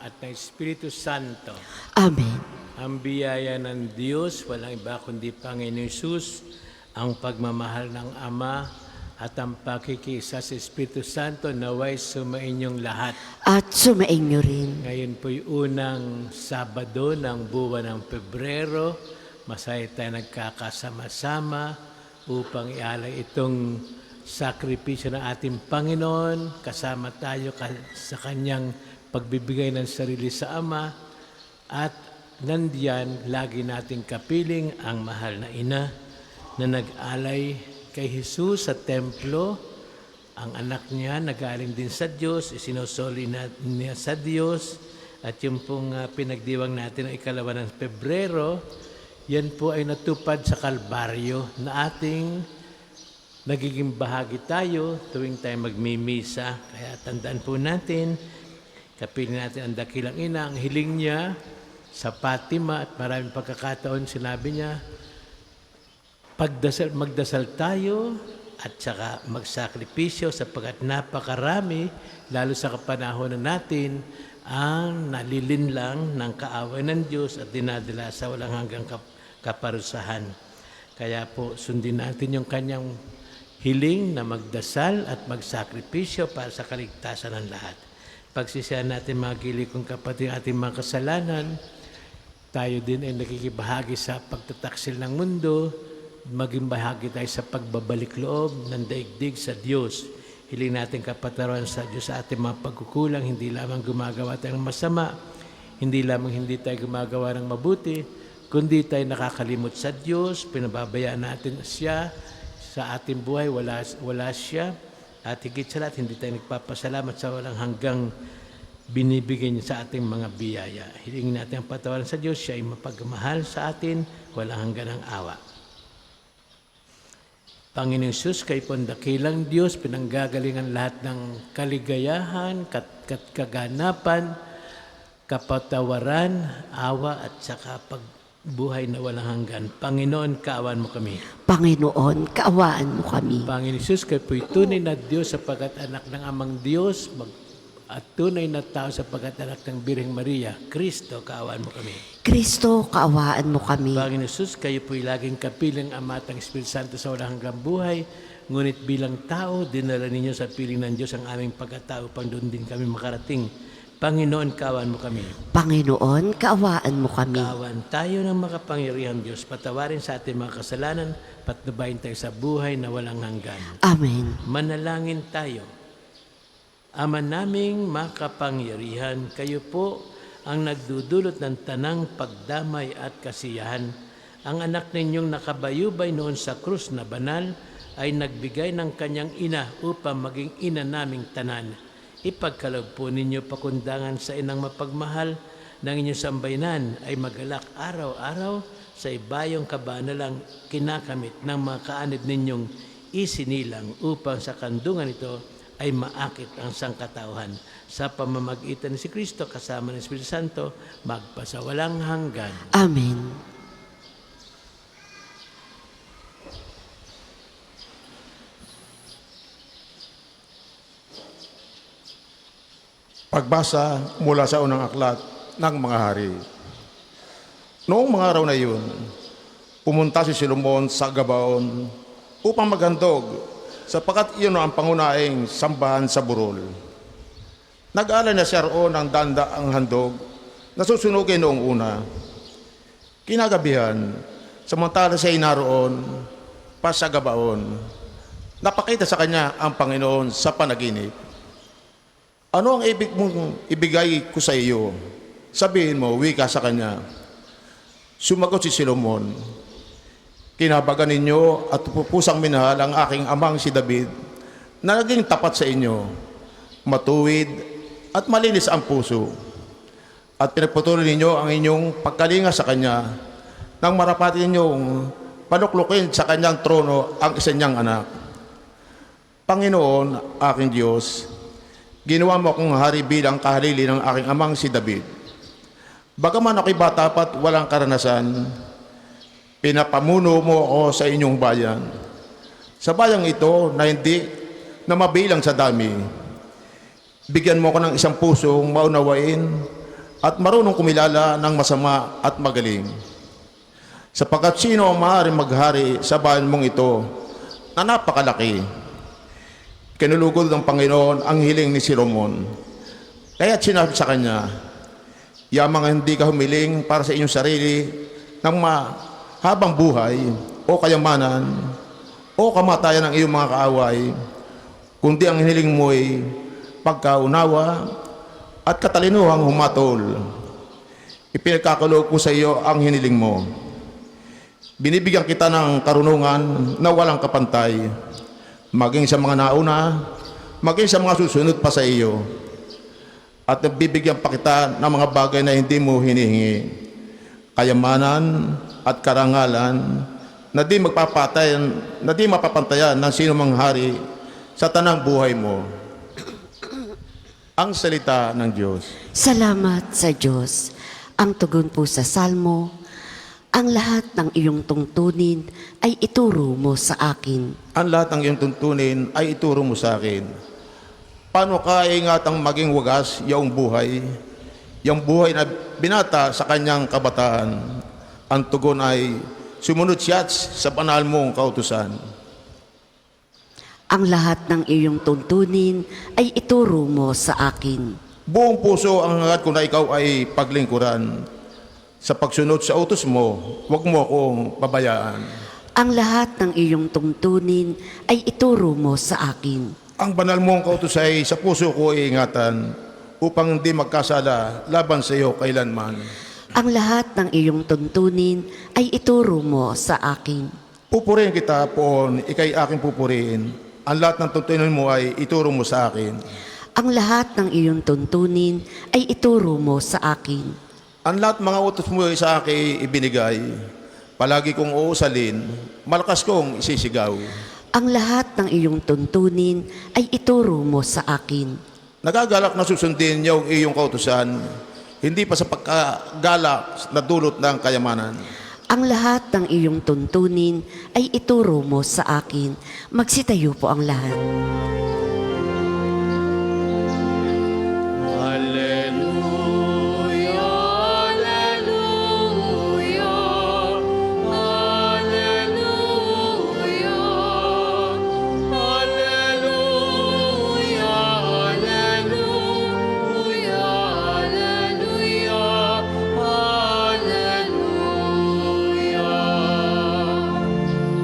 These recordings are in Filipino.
at ng Espiritu Santo. Amen. Ang biyaya ng Diyos, walang iba kundi Panginoon Hesus, ang pagmamahal ng Ama at ang pakikiisa sa Espiritu Santo naway sumainyong lahat. At sumainyo rin. Ngayon po'y unang Sabado ng buwan ng Pebrero. Masaya tayo nagkakasama-sama upang ialay itong sakripisyo ng ating Panginoon. Kasama tayo sa Kanyang pagbibigay ng sarili sa Ama. At nandiyan, lagi nating kapiling ang mahal na Ina na nag-alay kay Jesus sa templo. Ang anak niya nagaling din sa Diyos, isinusoli niya sa Diyos. At yung pong pinagdiwang natin ng ikalawa ng Pebrero, yan po ay natupad sa Kalbaryo na ating nagiging bahagi tayo tuwing tayo magmimisa. Kaya tandaan po natin, kapiling natin ang dakilang ina, ang hiling niya sa Fatima at maraming pagkakataon sinabi niya, magdasal tayo at saka magsakripisyo sapagkat napakarami, lalo sa kapanahonan natin, ang nalilinlang ng kaaway ng Diyos at dinadala sa walang hanggang kaparusahan. Kaya po sundin natin yung kanyang hiling na magdasal at magsakripisyo para sa kaligtasan ng lahat. Pagsisihan natin mga kilikong kapatid ating mga kasalanan, tayo din ay nakikibahagi sa pagtataksil ng mundo, maging bahagi tayo sa pagbabalik loob ng daigdig sa Diyos. Hiling natin kapatawaran sa Diyos sa ating mga pagkukulang, hindi lamang gumagawa tayo ng masama, hindi lamang hindi tayo gumagawa ng mabuti, kundi tayo nakakalimot sa Diyos, pinababayaan natin siya sa ating buhay, wala siya. At higit sa lahat, hindi tayo nagpapasalamat sa walang hanggang binibigay niya sa ating mga biyaya. Hilingin natin ang patawaran sa Diyos, siya ay mapagmahal sa atin, walang hanggan ng awa. Panginoong Hesus, kayo po ang dakilang Diyos, pinanggagalingan lahat ng kaligayahan, kaganapan, kapatawaran, awa at saka pagbuhay na walang hanggan. Panginoon, kaawaan mo kami. Panginoon, kaawaan mo kami. Panginoon Hesus, kayo po'y tunay na Diyos sapagkat anak ng Amang Diyos, at tunay na tao sapagkat anak ng Birheng Maria. Kristo, kaawaan mo kami. Kristo, kaawaan mo kami. Panginoon Hesus, kayo po'y laging kapiling Ama at ang Espiritu Santo sa walang hanggang buhay. Ngunit bilang tao, dinala ninyo sa piling ng Diyos ang aming pagkatao upang doon din kami makarating. Panginoon, kaawaan mo kami. Panginoon, kaawaan mo kami. Kaawaan tayo ng makapangyarihang Diyos. Patawarin sa ating mga kasalanan, patnubayin tayo sa buhay na walang hanggan. Amen. Manalangin tayo. Ama naming makapangyarihan, kayo po ang nagdudulot ng tanang pagdamay at kasiyahan. Ang anak ninyong nakabayubay noon sa krus na banal ay nagbigay ng kanyang ina upang maging ina naming tanan. Ipagkaloob po ninyo pakundangan sa inang mapagmahal ng inyong sambayanan ay magalak araw-araw sa ibayong kabanalang kinakamit ng mga kaanib ninyong isinilang upang sa kandungan ito ay maakit ang sangkatauhan. Sa pamamagitan ni si Kristo kasama ng Espiritu Santo, magpasawalang hanggan. Amen. Pagbasa mula sa unang aklat ng mga hari. Noong mga araw na iyon, pumunta si Solomon sa Gabaon upang maghandog sapagkat iyon ang pangunahing sambahan sa burol. Nag-alay na siya roon ng danda ang handog na susunugin noong una. Kinagabihan, samantala siya naroon pa sa Gabaon, napakita sa kanya ang Panginoon sa panaginip. Ano ang ibig mong ibigay ko sa iyo? Sabihin mo, wika sa kanya. Sumagot si Solomon, kinabagan ninyo at pupusang minahal ang aking amang si David na naging tapat sa inyo, matuwid at malinis ang puso. At pinagpatuloy ninyo ang inyong pagkalinga sa kanya nang marapati ninyong panuklukin sa kanyang trono ang isa niyang anak. Panginoon, aking Diyos, ginawa mo akong hari bilang kahalili ng aking amang si David. Bagaman ako'y bata pat walang karanasan, pinapamuno mo ako sa inyong bayan. Sa bayang ito na hindi na mabilang sa dami, bigyan mo ko ng isang pusong maunawain at marunong kumilala ng masama at magaling. Sapagkat sino ang maaaring maghari sa bayan mong ito na napakalaki? Kinulugod ng Panginoon ang hiling ni Solomon. Kaya't sinabi sa kanya, yamang hindi ka humiling para sa inyong sarili ng mahabang buhay o kayamanan o kamatayan ng iyong mga kaaway, kundi ang hiling mo'y pagkaunawa at katalinuhang humatol. Ipinagkakaloob ko sa iyo ang hiniling mo. Binibigyan kita ng karunungan na walang kapantay, maging sa mga nauna, maging sa mga susunod pa sa iyo. At bibigyan pa kita ng mga bagay na hindi mo hinihingi, kayamanan at karangalan na di mapapantayan ng sino mang hari sa tanang buhay mo. Ang salita ng Diyos. Salamat sa Diyos. Ang tugon po sa Salmo, ang lahat ng iyong tungtunin ay ituro mo sa akin. Ang lahat ng iyong tuntunin ay ituro mo sa akin. Paano ka ingatang maging wagas yung buhay na binata sa kanyang kabataan? Ang tugon ay sumunod siya sa banal mong kautusan. Ang lahat ng iyong tuntunin ay ituro mo sa akin. Buong puso ang hangad ko na ikaw ay paglingkuran. Sa pagsunod sa utos mo, huwag mo akong pabayaan. Ang lahat ng iyong tuntunin ay ituro mo sa akin. Ang banal mong kautos ay sa puso ko iingatan upang hindi magkasala laban sa iyo kailanman. Ang lahat ng iyong tuntunin ay ituro mo sa akin. Pupurihin kita, Poon, ikay aking pupurihin. Ang lahat ng tuntunin mo ay ituro mo sa akin. Ang lahat ng iyong tuntunin ay ituro mo sa akin. Ang lahat mga utos mo sa akin ibinigay. Palagi kong uusalin, malakas kong isisigaw. Ang lahat ng iyong tuntunin ay ituro mo sa akin. Nagagalak na susundin yung iyong kautusan, hindi pa sa pagkagalak na dulot ng kayamanan. Ang lahat ng iyong tuntunin ay ituro mo sa akin. Magsitayo po ang lahat.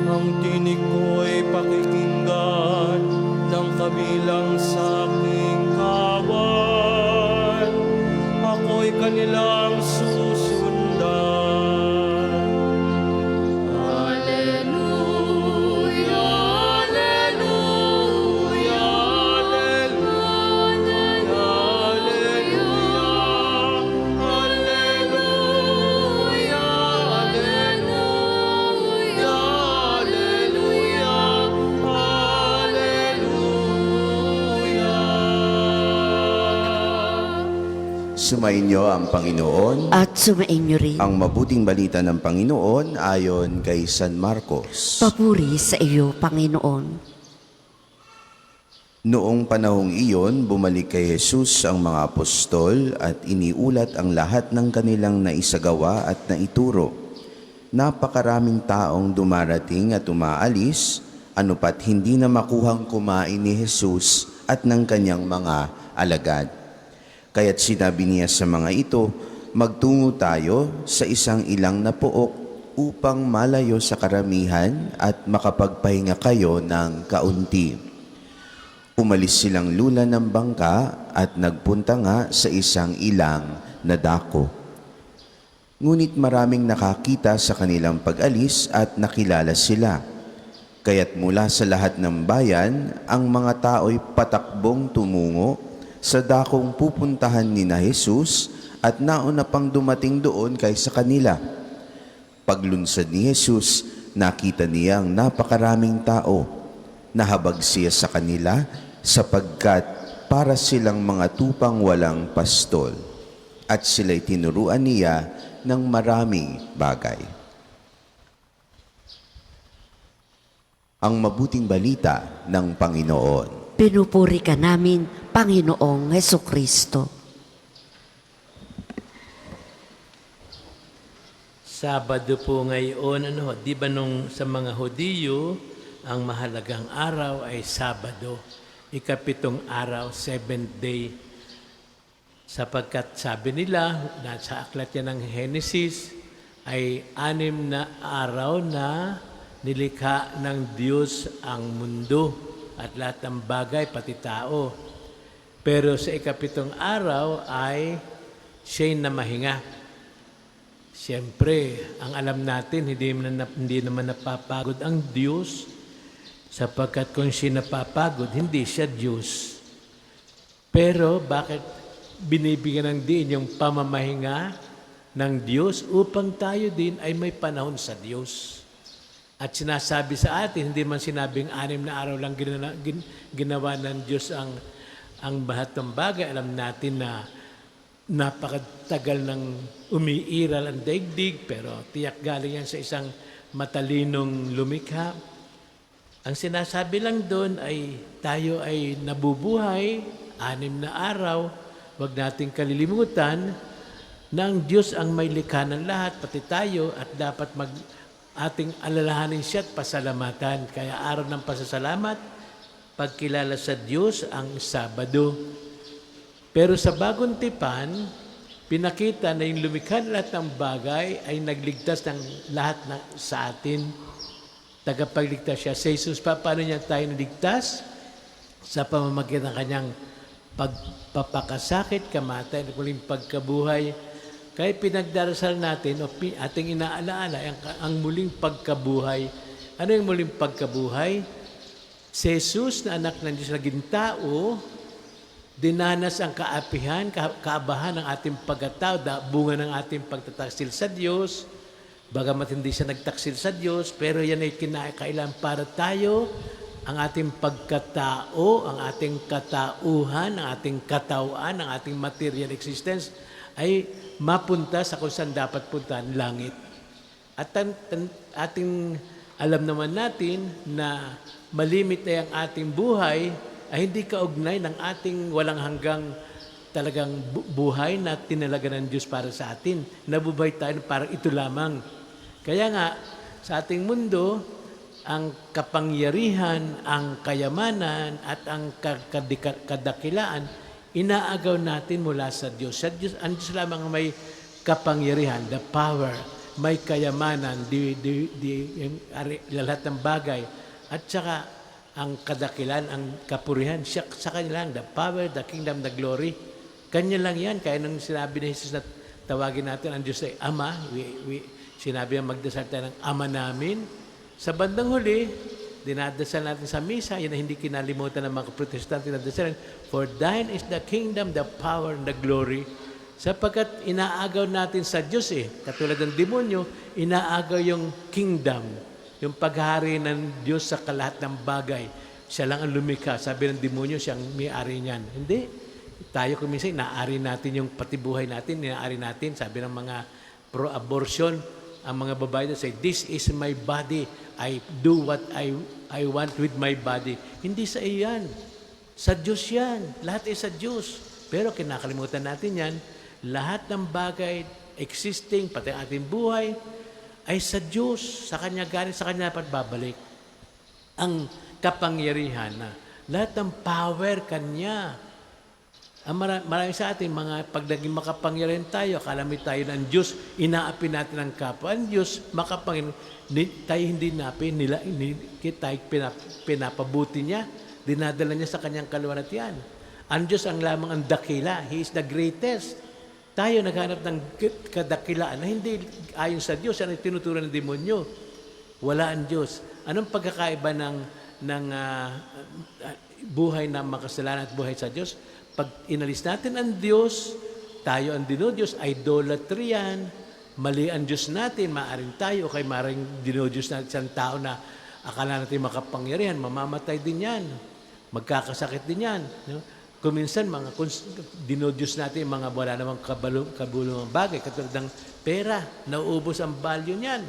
Ang tinig ko'y pakikinggan ng kabilang sa aking kawan. Ako'y kanilang susundan. Alleluia, alleluia, alleluia, alleluia, alleluia, alleluia, alleluia. Sumainyo ang Panginoon. At sumainyo rin. Ang mabuting balita ng Panginoon ayon kay San Marcos. Papuri sa iyo, Panginoon. Noong panahong iyon, bumalik kay Jesus ang mga apostol at iniulat ang lahat ng kanilang naisagawa at naituro. Napakaraming taong dumarating at umaalis, anupat hindi na makuhang kumain ni Jesus at ng kanyang mga alagad. Kaya't sinabi niya sa mga ito, magtungo tayo sa isang ilang na pook upang malayo sa karamihan at makapagpahinga kayo ng kaunti. Umalis silang lula ng bangka at nagpunta nga sa isang ilang na dako. Ngunit maraming nakakita sa kanilang pag-alis at nakilala sila. Kaya't mula sa lahat ng bayan, ang mga tao'y patakbong tumungo sa dakong pupuntahan ni na Jesus at nauna pang dumating doon kaysa kanila. Paglunsad ni Jesus, nakita niyang napakaraming tao. Nahabag siya sa kanila sapagkat para silang mga tupang walang pastol at sila'y tinuruan niya ng maraming bagay. Ang mabuting balita ng Panginoon. Pinupuri ka namin, Panginoong Hesukristo. Sabado po ngayon, di ba nung sa mga Hudiyo, ang mahalagang araw ay Sabado. Ikapitong araw, 7th day. Sapagkat sabi nila, nasa aklat yan ng Genesis, ay 6 na araw na nilikha ng Diyos ang mundo at lahat ng bagay, pati tao. Pero sa ikapitong araw ay siya'y namahinga. Siyempre, ang alam natin, hindi naman napapagod ang Diyos, sapagkat kung siya napapagod, hindi siya Diyos. Pero bakit binibigyan ng diin yung pamamahinga ng Diyos upang tayo din ay may panahon sa Diyos? At sinasabi sa atin, hindi man sinabing 6 na araw lang ginawa ng Diyos ang lahat ng bagay. Alam natin na napakatagal ng umiiral ang daigdig, pero tiyak galing yan sa isang matalinong lumikha. Ang sinasabi lang doon ay tayo ay nabubuhay 6 na araw. Huwag nating kalilimutan na ang Diyos ang may likha ng lahat, pati tayo, at dapat ating alalahanin siya at pasalamatan. Kaya araw ng pasasalamat, pagkilala sa Diyos ang Sabado. Pero sa Bagong Tipan, pinakita na yung lumikha ng lahat ng bagay ay nagligtas ng lahat sa atin. Tagapagligtas siya. Sa Jesus, paano niya tayo naligtas? Sa pamamagitan ng kanyang pagpapakasakit, kamatay, muling pagkabuhay. Kaya pinagdarasal natin o ating inaalaala ang muling pagkabuhay. Ano yung muling pagkabuhay? Si Jesus na anak ng Diyos, naging tao, dinanas ang kaapihan, kaabahan ng ating pagkatao, bunga ng ating pagtataksil sa Diyos. Bagamat hindi siya nagtaksil sa Diyos, pero yan ay kinakailan para tayo, ang ating pagkatao, ang ating katauhan, ang ating katawan, ang ating material existence, ay mapunta sa kung saan dapat puntahan, langit. At ating alam naman natin na malimit na ang ating buhay ay hindi kaugnay ng ating walang hanggang talagang buhay na tinalaga ng Diyos para sa atin. Nabubuhay tayo parang ito lamang. Kaya nga, sa ating mundo, ang kapangyarihan, ang kayamanan, at ang kadakilaan, inaagaw natin mula sa Diyos. Sa Diyos, ang Diyos lamang may kapangyarihan, the power, may kayamanan, lahat ng bagay, at saka ang kadakilan, ang kapurihan, siya sa kanya lang, the power, the kingdom, the glory. Kanya lang yan. Kaya nung sinabi ni Jesus na tawagin natin ang Diyos ay Ama, sinabi ang magdasal tayo ng Ama namin. Sa bandang huli, dinadasal natin sa misa, yan na hindi kinalimutan ng mga protestante na dasalan, for thine is the kingdom, the power, and the glory. Sapagkat inaagaw natin sa Diyos katulad ng demonyo, inaagaw yung kingdom, yung paghari ng Diyos sa kalahat ng bagay. Siya lang ang lumikha. Sabi ng demonyo, siyang may-ari niyan. Hindi. Tayo kuminsan, inaari natin yung pati buhay natin, inaari natin. Sabi ng mga pro-abortion, ang mga babae na say, this is my body. I do what I want with my body. Hindi sa iyan. Sa Diyos yan. Lahat ay sa Diyos. Pero kinakalimutan natin yan. Lahat ng bagay existing, pati ang ating buhay, ay sa Diyos. Sa Kanya galing, sa Kanya dapat babalik. Ang kapangyarihan na lahat ng power Kanya. Ang marami sa atin, mga pag naging makapangyarihan tayo, akala mo tayo ng Diyos, inaapi natin ang kapwa. Ang Diyos, makapangyarihan, tayo hindi napi, tayo pinapabuti niya, dinadala niya sa kanyang kaluwalhatian. Ang Diyos ang lamang ang dakila. He is the greatest. Tayo naghanap ng kadakilaan na hindi ayon sa Diyos, yan ay tinuturo ng demonyo. Wala ang Diyos. Anong pagkakaiba ng buhay na makasalanan at buhay sa Diyos? Pag inalis natin ang Diyos, tayo ang dinodiyos, idolatry yan, mali ang Diyos natin, maaring tayo, kay maaaring dinodiyos natin isang tao na akala natin makapangyarihan, mamamatay din yan, magkakasakit din yan. No? Kuminsan, dinodiyos natin mga wala namang kabulong bagay, katulad ng pera, nauubos ang value niyan.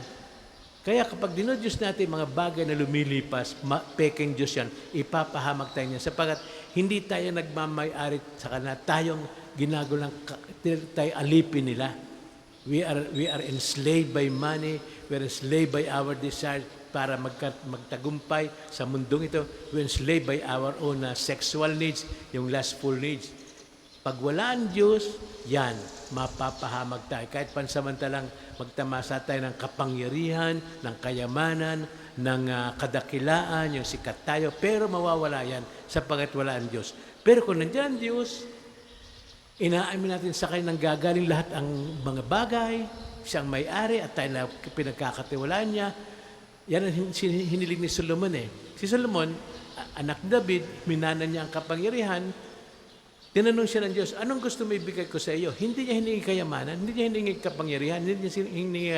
Kaya kapag dinodiyos natin mga bagay na lumilipas, peking Diyos yan, ipapahamak tayo niya. Sapagat hindi tayo nagmamay-ari sa kanila, tayong ginagawa tayo alipin nila. We are enslaved by money, we are enslaved by our desire para magtagumpay sa mundong ito. We are enslaved by our own sexual needs, yung lustful needs. Pag wala ang Diyos, yan, mapapahamag tayo. Kahit pansamantalang magtamasa tayo ng kapangyarihan, ng kayamanan, ng kadakilaan, yung sikat tayo, pero mawawala yan sapagkat wala ang Diyos. Pero kung nandiyan ang Diyos, inaamin natin sa Kanya nang gagaling lahat ang mga bagay, siyang may-ari at tayo na pinagkakatiwalaan niya. Yan ang hiniling ni Solomon eh. Si Solomon, anak ni David, minana niya ang kapangyarihan. Tinanong siya ng Diyos, anong gusto mo ibigay ko sa iyo? Hindi niya hiningi kayamanan, hindi niya hiningi kapangyarihan, hindi niya hiningi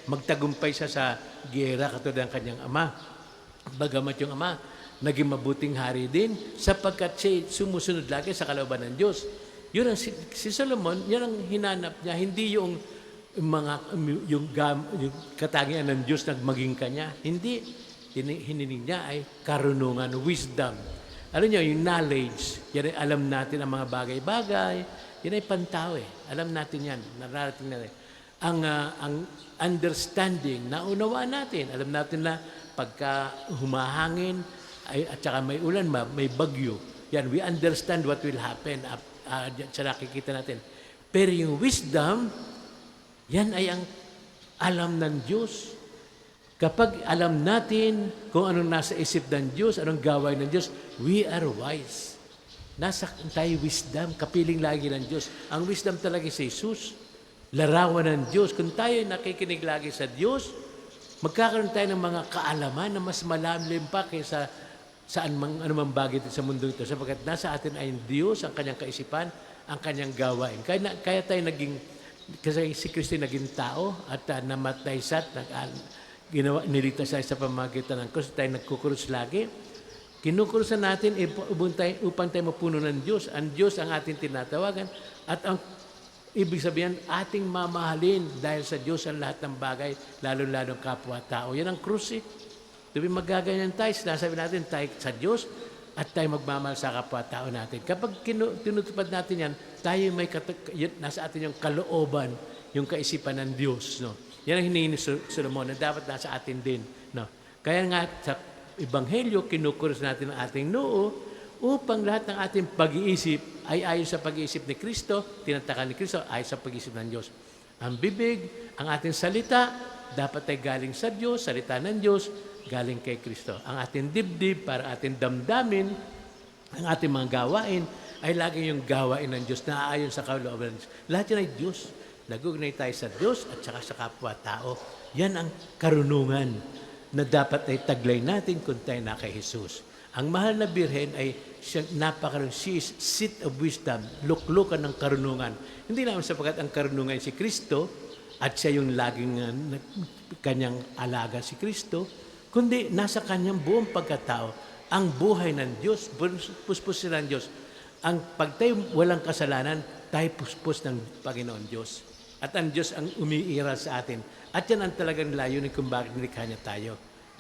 magtagumpay siya sa giyera katulad ng kanyang ama. Bagamat yung ama, naging mabuting hari din sapagkat siya sumusunod lagi sa kalooban ng Diyos. Yun ang si Solomon, yan ang hinanap niya, hindi yung katangian ng Diyos na maging kanya. Hindi. Hiniling niya ay karunungan, wisdom. Alam niyo, yung knowledge, yan ay alam natin ang mga bagay-bagay, yan ay pantao eh. Alam natin yan, nararating natin. Ang understanding, naunawaan natin. Alam natin na pagka humahangin at saka may ulan, may bagyo. Yan, we understand what will happen sa nakikita natin. Pero yung wisdom, yan ay ang alam ng Diyos. Kapag alam natin kung anong nasa isip ng Diyos, anong gawain ng Diyos, we are wise. Nasa tayo wisdom, kapiling lagi ng Diyos. Ang wisdom talaga si Jesus, larawan ng Diyos. Kung tayo nakikinig lagi sa Diyos, magkakaroon tayo ng mga kaalaman na mas malalim pa kaysa saan anumang bagay sa mundo ito. Sapagkat nasa atin ay Diyos, ang kanyang kaisipan, ang kanyang gawain. Kaya tayo kasi si Kristo naging tao at namatay siya, niligtas tayo sa pamamagitan ng krus, tayo nagkukrus lagi. Kinukurusan natin upang tayo mapuno ng Diyos. Ang Diyos ang ating tinatawagan at ang ibig sabihin, ating mamahalin dahil sa Diyos ang lahat ng bagay, lalo-lalo kapwa-tao. Yan ang krus eh. Diba magaganyan tayo, sinasabi natin tayo sa Diyos at tayo magmamahal sa kapwa-tao natin. Kapag tinutupad natin yan, tayo may nasa atin yung kalooban, yung kaisipan ng Diyos. No? Yan ang hinihingi ni Solomon na dapat nasa atin din. No? Kaya nga sa Ebanghelyo, kinukuros natin ang ating noo upang lahat ng ating pag-iisip ay ayon sa pag-iisip ni Kristo, tinatakan ni Kristo, ayon sa pag-iisip ng Diyos. Ang bibig, ang ating salita, dapat ay galing sa Diyos, salita ng Diyos, galing kay Kristo. Ang ating dibdib, para ating damdamin, ang ating mga gawain, ay lagi yung gawain ng Diyos na aayon sa kalooban ng Diyos. Lahat yan ay Diyos. Nagugnay tayo sa Diyos at saka sa kapwa-tao. Yan ang karunungan na dapat ay taglay natin kung tayo na kay Jesus. Ang mahal na birhen ay napakaroon. She is seat of wisdom, luklukan ng karunungan. Hindi naman sapagkat ang karunungan si Kristo at siya yung laging kanyang alaga si Kristo, kundi nasa kanyang buong pagkatao, ang buhay ng Diyos, puspusin ng Diyos. Pag tayo walang kasalanan, tayo puspos ng Panginoon Diyos. At ang Diyos ang umiiral sa atin. At yan ang talagang layunin kung bakit nilikha niya tayo.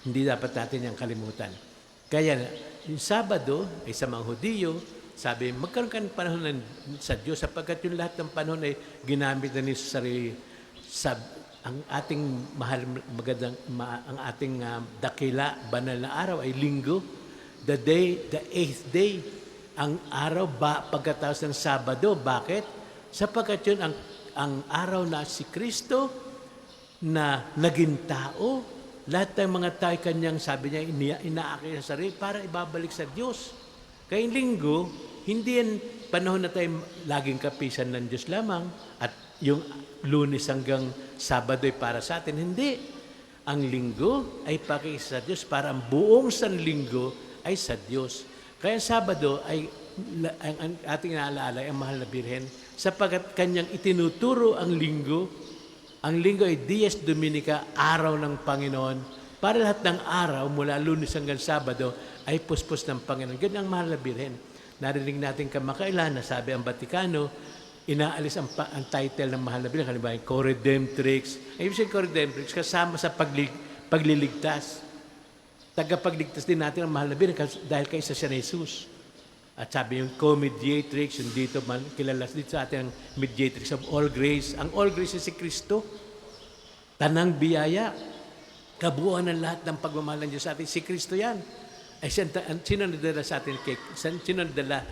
Hindi dapat natin yung kalimutan. Kaya yung Sabado, ay sa mga Hudiyo, sabi, magkaroon ka ng panahon sa Diyos sapagkat yung lahat ng panahon ay ginamit na ni sarili. Ang ating mahal, ang ating dakila, banal na araw ay Linggo. The 8th day, ang araw pagkatapos ng Sabado. Bakit? Sapagkat yun ang araw na si Kristo na naging tao. Lahat ng mga tayo kanyang, sabi niya, inaakit sa sarili para ibabalik sa Diyos. Kaya yung Linggo, hindi yan panahon na tayo laging kapisan ng Diyos lamang at yung Lunes hanggang Sabado ay para sa atin. Hindi. Ang Linggo ay pakiisa sa Diyos para ang buong sanlinggo ay sa Diyos. Kaya Sabado ay ang ating inaalaala ay ang mahal na birhen sapagkat kanyang itinuturo ang Linggo. Ang Linggo ay Dies Dominica, araw ng Panginoon. Para lahat ng araw mula Lunes hanggang Sabado ay puspos ng Panginoon. Ganyan ang mahal na birhen. Narinig natin kamakailan na sabi ang Vatikano, inaalis ang title ng mahal na birhen. Halimbawa, Co-Redemptrix. Ibig sabihin Co-Redemptrix kasama sa pagliligtas. Tagapagligtas din natin ang mahal na birhen dahil kaysa siya na Jesus. At sabi yung co-mediatrix, yung dito kilala dito sa atin ang mediatrix of all grace. Ang all grace is si Kristo. Tanang biyaya. Kabuuan ng lahat ng pagmamahal ng Diyos sa atin. Si Kristo yan. Ay sino nadala sa atin? Sino nadala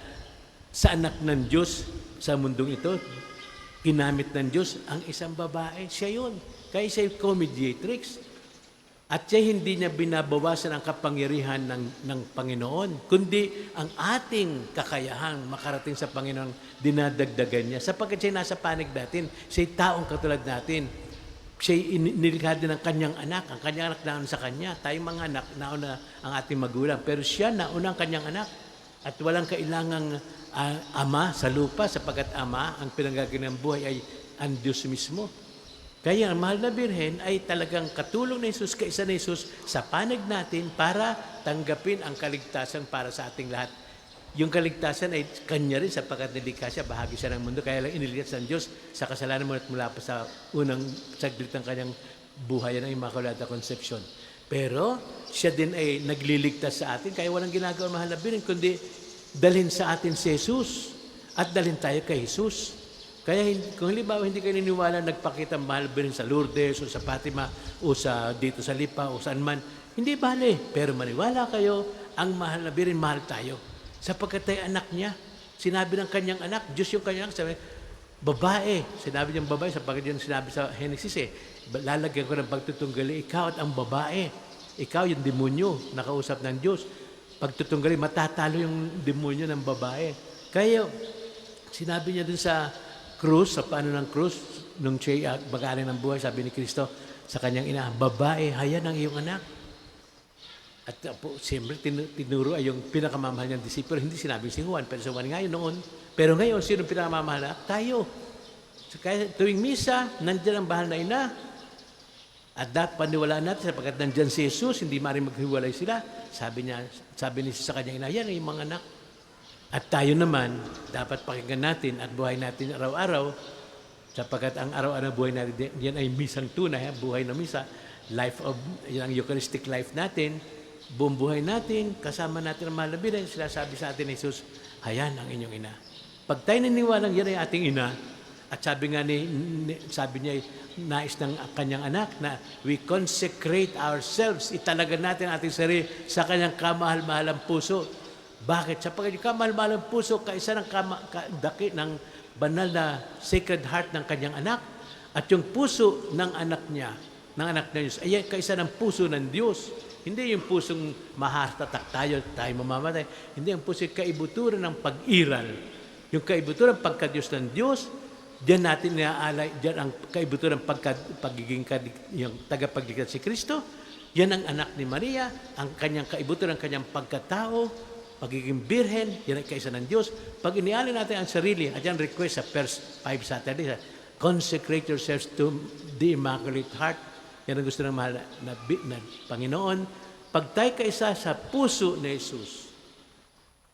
sa anak ng Diyos sa mundong ito? Ginamit ng Diyos ang isang babae. Siya yun. Kaya siya yung co-mediatrix. At siya hindi niya binabawasan ang kapangyarihan ng Panginoon, kundi ang ating kakayahang makarating sa Panginoon, dinadagdagan niya. Sapagkat siya nasa panig natin, siya'y taong katulad natin. Siya'y nilikha din ng kanyang anak. Ang kanyang anak nauna sa kanya. Tayong mga anak, nauna ang ating magulang. Pero siya nauna ang kanyang anak. At walang kailangang ama sa lupa, sapagkat ama, ang pinanggagawa ng buhay ay ang Diyos mismo. Kaya ang mahal na Birhen ay talagang katulong na Jesus, kaisa na Jesus sa panig natin para tanggapin ang kaligtasan para sa ating lahat. Yung kaligtasan ay kanya rin sapagkat nilikha siya, bahagi siya ng mundo. Kaya lang inilikas ng Diyos sa kasalanan mo at mula pa sa unang saglit ng kanyang buhay ng Immaculata Conception. Pero siya din ay nagliligtas sa atin, kaya walang ginagawa mahal na Birhen, kundi dalhin sa atin si Jesus at dalhin tayo kay Jesus. Kaya kung halimbawa hindi kayo niniwala nagpakita mahal Birhen sa Lourdes o sa Fatima o sa dito sa Lipa o saan man, hindi bale. Pero maniwala kayo, ang mahal na Birhen, mahal tayo. Sapagkat tayo anak niya. Sinabi ng kanyang anak, Diyos yung kanyang anak, sabi, babae. Sinabi niyang babae, sapagkat yun sinabi sa Genesis lalagyan ko ng pagtutunggali, ikaw at ang babae. Ikaw yung demonyo, nakausap ng Diyos. Pagtutunggali, matatalo yung demonyo ng babae. Kaya sinabi niya dun sa krus, sa paano ng krus, nung siya mag-alay ng buhay, sabi ni Kristo sa kanyang ina, babae, hayan ang iyong anak. At siyempre, tinuro ay yung pinakamamahal niyang disipulo. Hindi sinabi si Juan, pero si Juan ngayon noon. Pero ngayon, sino pinakamamahal na? Tayo. So, kaya tuwing misa, nandiyan ang bahal na ina. At dapat paniwalaan natin, sapagkat nandiyan si Jesus, hindi maaaring maghiwalay sila. Sabi ni sa kanyang ina, yan ay mga anak. At tayo naman, dapat pakinggan natin at buhay natin araw-araw, sapagkat ang araw-araw buhay natin, yan ay misang tunay, buhay na misa, yan ang Eucharistic life natin, buong buhay natin, kasama natin ang mahal na Birhen, sinasabi sa atin ni Jesus, hayan ang inyong ina. Pag tayo naniwalang yan ay ating ina, at sabi niya, nais ng kanyang anak na we consecrate ourselves, italaga natin ating sarili sa kanyang kamahal-mahalang puso. Bakit? Sapagkat yung kamahal-mahalang puso, kaisa ng ng banal na sacred heart ng kanyang anak, at yung puso ng anak niya, ng anak na Diyos, ay kaisa ng puso ng Diyos. Hindi yung pusong mahatatak tayo mamamatay. Hindi yung puso yung kaibuturan ng pag-iral. Yung kaibuturan ng pagka-Diyos ng Diyos, diyan natin niaalay, diyan ang kaibuturan ng pagiging yung tagapagligtas si Kristo. Yan ang anak ni Maria, ang kanyang kaibuturan, ang kanyang pagkatao, pagiging Birhen, yan ay kaisa ng Diyos. Pag inialay natin ang sarili, at yan request sa first 5 Saturdays, consecrate yourselves to the Immaculate Heart. Yan ang gusto ng mahal na Panginoon. Pag tayo kaisa sa puso ni Jesus,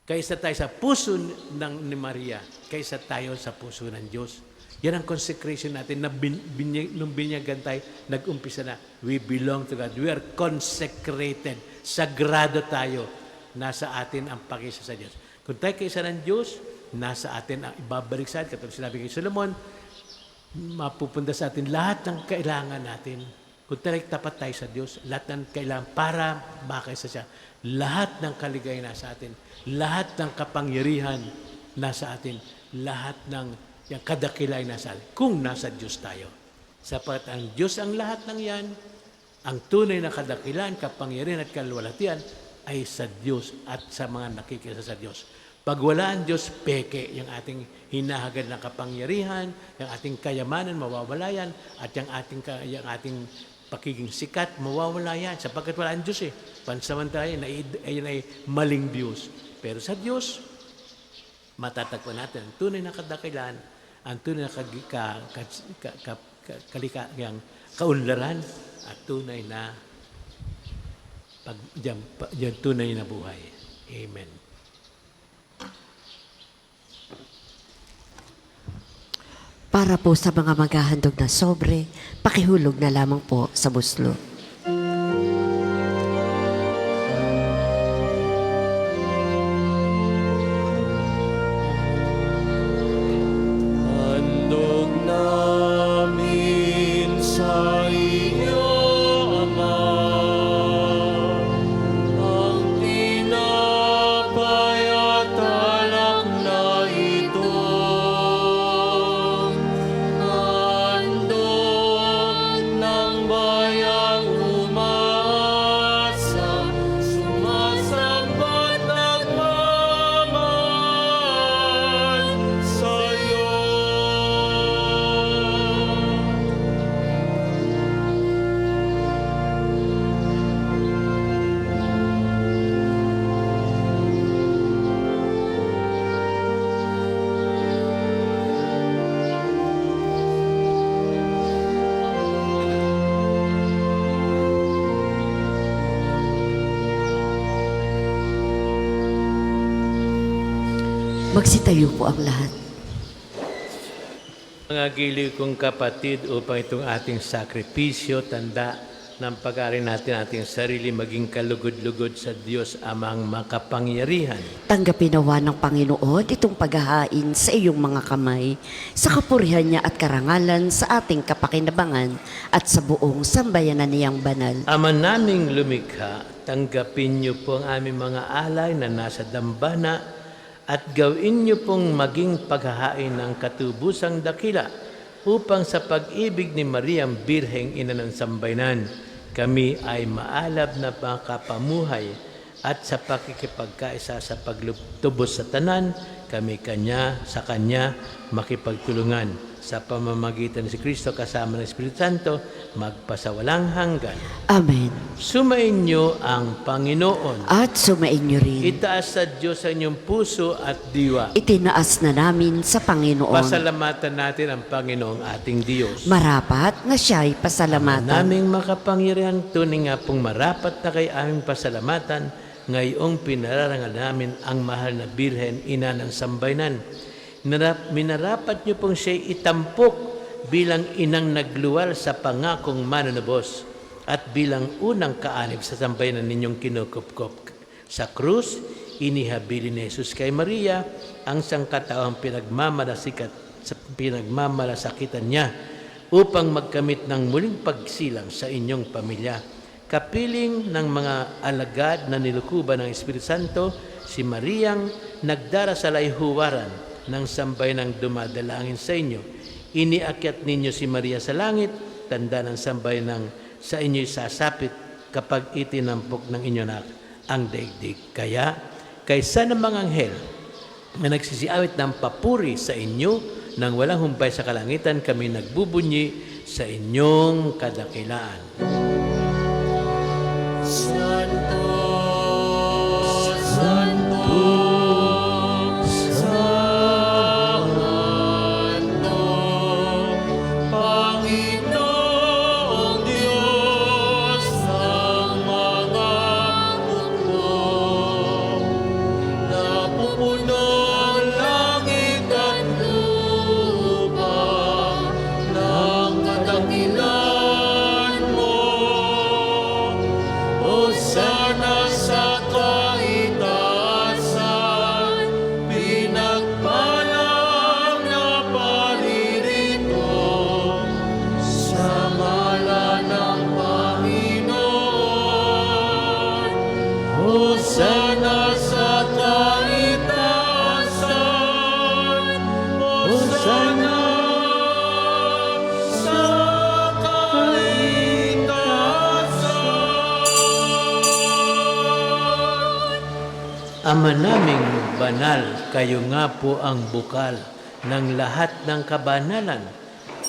kaisa tayo sa puso ni Maria, kaisa tayo sa puso ng Diyos. Yan ang consecration natin na nung binyagan tayo, nag-umpisa na. We belong to God. We are consecrated. Sagrado tayo. Nasa atin ang pakisa sa Diyos. Kung tayo kaisa ng Diyos, nasa atin ang ibabalik sa atin. Katulad sinabi kay Solomon, mapupunta sa atin lahat ng kailangan natin. Kung tayo tapat tayo sa Diyos, lahat ng kailangan para makaisa siya. Lahat ng kaligayahan nasa atin. Lahat ng kapangyarihan nasa atin. Lahat ng yung kadakilain nasa atin. Kung nasa Diyos tayo. Sapat ang Diyos ang lahat ng yan, ang tunay na kadakilain, kapangyarihan at kalwalhatian ay sa Diyos at sa mga nakikisa sa Diyos. Pag wala ang Diyos, peke, yung ating hinahagad na kapangyarihan, yung ating kayamanan, mawawala yan, at yung ating pakiging sikat, mawawala yan, sapagkat wala ang Diyos Pansamantala yan ay maling Diyos. Pero sa Diyos, matatagpuan natin ang tunay na kadakilaan, ang tunay na kaunlaran, at tunay na tunay na buhay. Amen. Para po sa mga maghahandog na sobre, pakihulog na lamang po sa buslo. Magsitayo po ang lahat. Mga giliw kong kapatid, upang itong ating sakripisyo, tanda ng pag-ari natin ating sarili maging kalugod-lugod sa Diyos amang makapangyarihan. Tanggapin nawa ng Panginoon itong paghahain sa iyong mga kamay, sa kapurihan niya at karangalan sa ating kapakinabangan at sa buong sambayanan niyang banal. Ama naming lumikha, tanggapin niyo po ang aming mga alay na nasa dambana at gawin niyo pong maging paghahain ng katubusang dakila upang sa pag-ibig ni Mariang Birheng Ina ng Sambayanan, kami ay maalab na makapamuhay at sa pakikipagkaisa sa pagtubos sa tanan, kami sa Kanya makipagtulungan. Sa pamamagitan ni Kristo kasama ng Espiritu Santo, magpasawalang hanggan. Amen. Sumainyo ang Panginoon. At sumainyo rin. Itaas sa Diyos ang inyong puso at diwa. Itinaas na namin sa Panginoon. Pasalamatan natin ang Panginoong ating Diyos. Marapat na siya'y pasalamatan. Naming makapangyarihan, tunay nga pong marapat na kay aming pasalamatan, ngayong pinararangal namin ang mahal na Birhen, Ina ng Sambayanan. Minarapat niyo pong siya'y itampok bilang inang nagluwal sa pangakong mananubos at bilang unang kaanib sa sambayanan ninyong kinukupkop. Sa krus, inihabili ni Jesus kay Maria ang sangkataong pinagmamalasakitan niya upang magkamit ng muling pagsilang sa inyong pamilya. Kapiling ng mga alagad na nilukuban ng Espiritu Santo, si Mariang nagdarasalay huwaran ng sambayanang dumadalangin sa inyo. Iniakyat ninyo si Maria sa langit, tanda ng sambayanang sa inyo'y sasapit kapag itinampok ng inyo na ang daigdig. Kaya, kaysa ng mga anghel na nagsisiawit ng papuri sa inyo nang walang humpay sa kalangitan, kami nagbubunyi sa inyong kadakilaan. Santo, Santo, Panginoong Diyos ng mga mundo, napupuno ang langit at lupa ng kadakilan mo. Hosana sa kaitaasan, pinagpalang na paririto sa ngalan ng Panginoon. Hosana sa kaitaasan, Hosana sa kaitaasan. Ama naming banal, kayo nga po ang bukal ng lahat ng kabanalan.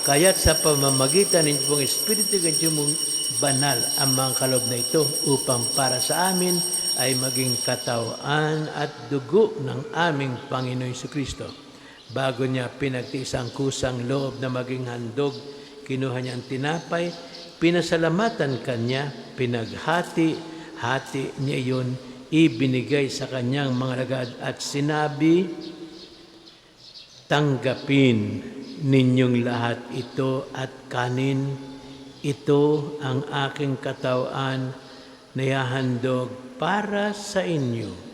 Kaya't sa pamamagitan ng inyong Espiritu mong banal ang mga kalob na ito upang para sa amin ay maging katawan at dugo ng aming Panginoon Kristo. Bago niya pinagtiis ang kusang loob na maging handog, kinuha niya ang tinapay, pinasalamatan kanya, pinaghati-hati niya iyon, ibinigay sa kanyang mga lagad at sinabi, tanggapin ninyong lahat ito at kanin. Ito ang aking katawan na ihahandog para sa inyo.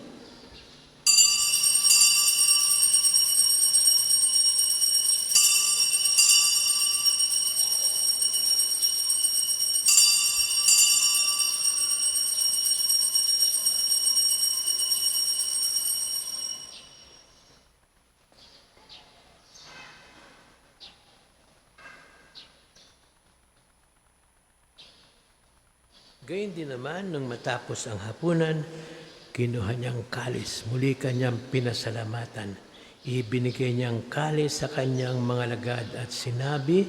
Gayun din naman, nung matapos ang hapunan, kinuha niyang kalis. Muli kanyang pinasalamatan. Ibinigay niyang kalis sa kanyang mga lagad at sinabi,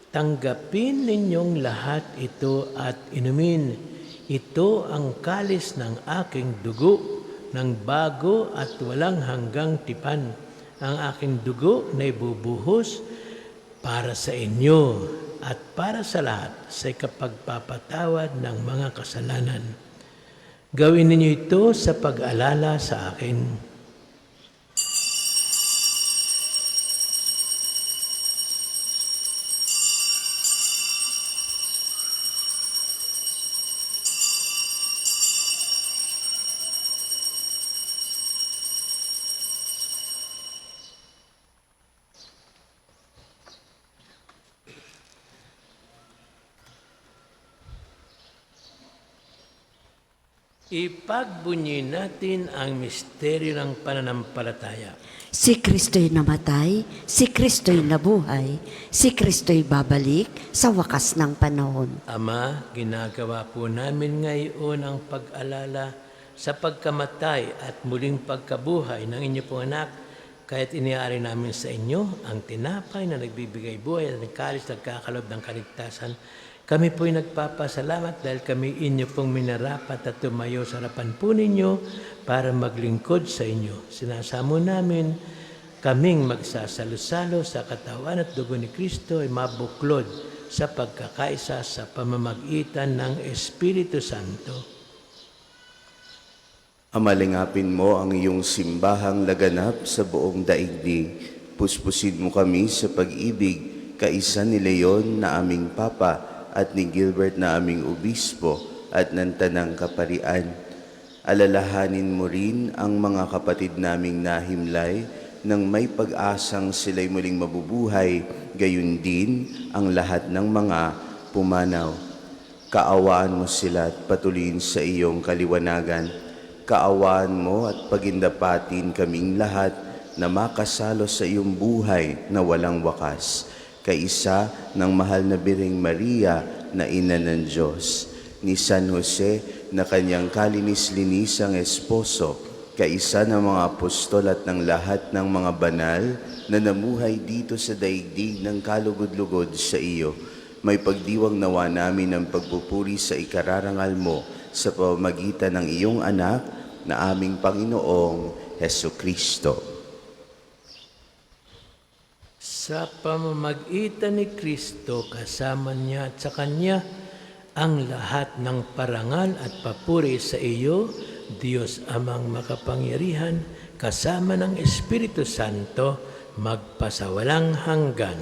tanggapin ninyong lahat ito at inumin. Ito ang kalis ng aking dugo, ng bago at walang hanggang tipan. Ang aking dugo na ibubuhos para sa inyo at para sa lahat sa ikapagpapatawad ng mga kasalanan. Gawin ninyo ito sa pag-alala sa akin. Ipagbunyi natin ang misteryo ng pananampalataya. Si Kristo'y namatay, si Kristo'y nabuhay, si Kristo'y babalik sa wakas ng panahon. Ama, ginagawa po namin ngayon ang pag-alala sa pagkamatay at muling pagkabuhay ng inyo pong anak, kaya't iniari namin sa inyo ang tinapay na nagbibigay buhay at ang kalis na nagkakalob ng kaligtasan. Kami po'y nagpapasalamat dahil kami inyo pong minarapat at tumayo sa harapan po ninyo para maglingkod sa inyo. Sinasamo namin kaming magsasalo-salo sa katawan at dugo ni Kristo ay mabuklod sa pagkakaisa sa pamamagitan ng Espiritu Santo. Amalingapin mo ang iyong simbahang laganap sa buong daigdig. Puspusin mo kami sa pag-ibig, kaisa ni Leon na aming Papa, at ni Gilbert na aming obispo at ng Tanang Kaparian. Alalahanin mo rin ang mga kapatid naming nahimlay nang may pag-asang sila'y muling mabubuhay, gayon din ang lahat ng mga pumanaw. Kaawaan mo sila at patuloyin sa iyong kaliwanagan. Kaawaan mo at pagindapatin kaming lahat na makasalo sa iyong buhay na walang wakas, kaisa ng mahal na Biring Maria na Ina ng Diyos, ni San Jose na kanyang kalinis-linisang esposo, kaisa ng mga apostol at ng lahat ng mga banal na namuhay dito sa daigdig ng kalugod-lugod sa iyo. May pagdiwang nawa namin ang pagpupuri sa ikararangal mo sa pamamagitan ng iyong anak na aming Panginoong Hesukristo. Sa pamamagitan ni Kristo, kasama niya at sa Kanya, ang lahat ng parangal at papuri sa iyo, Diyos Amang makapangyarihan, kasama ng Espiritu Santo, magpasawalang hanggan.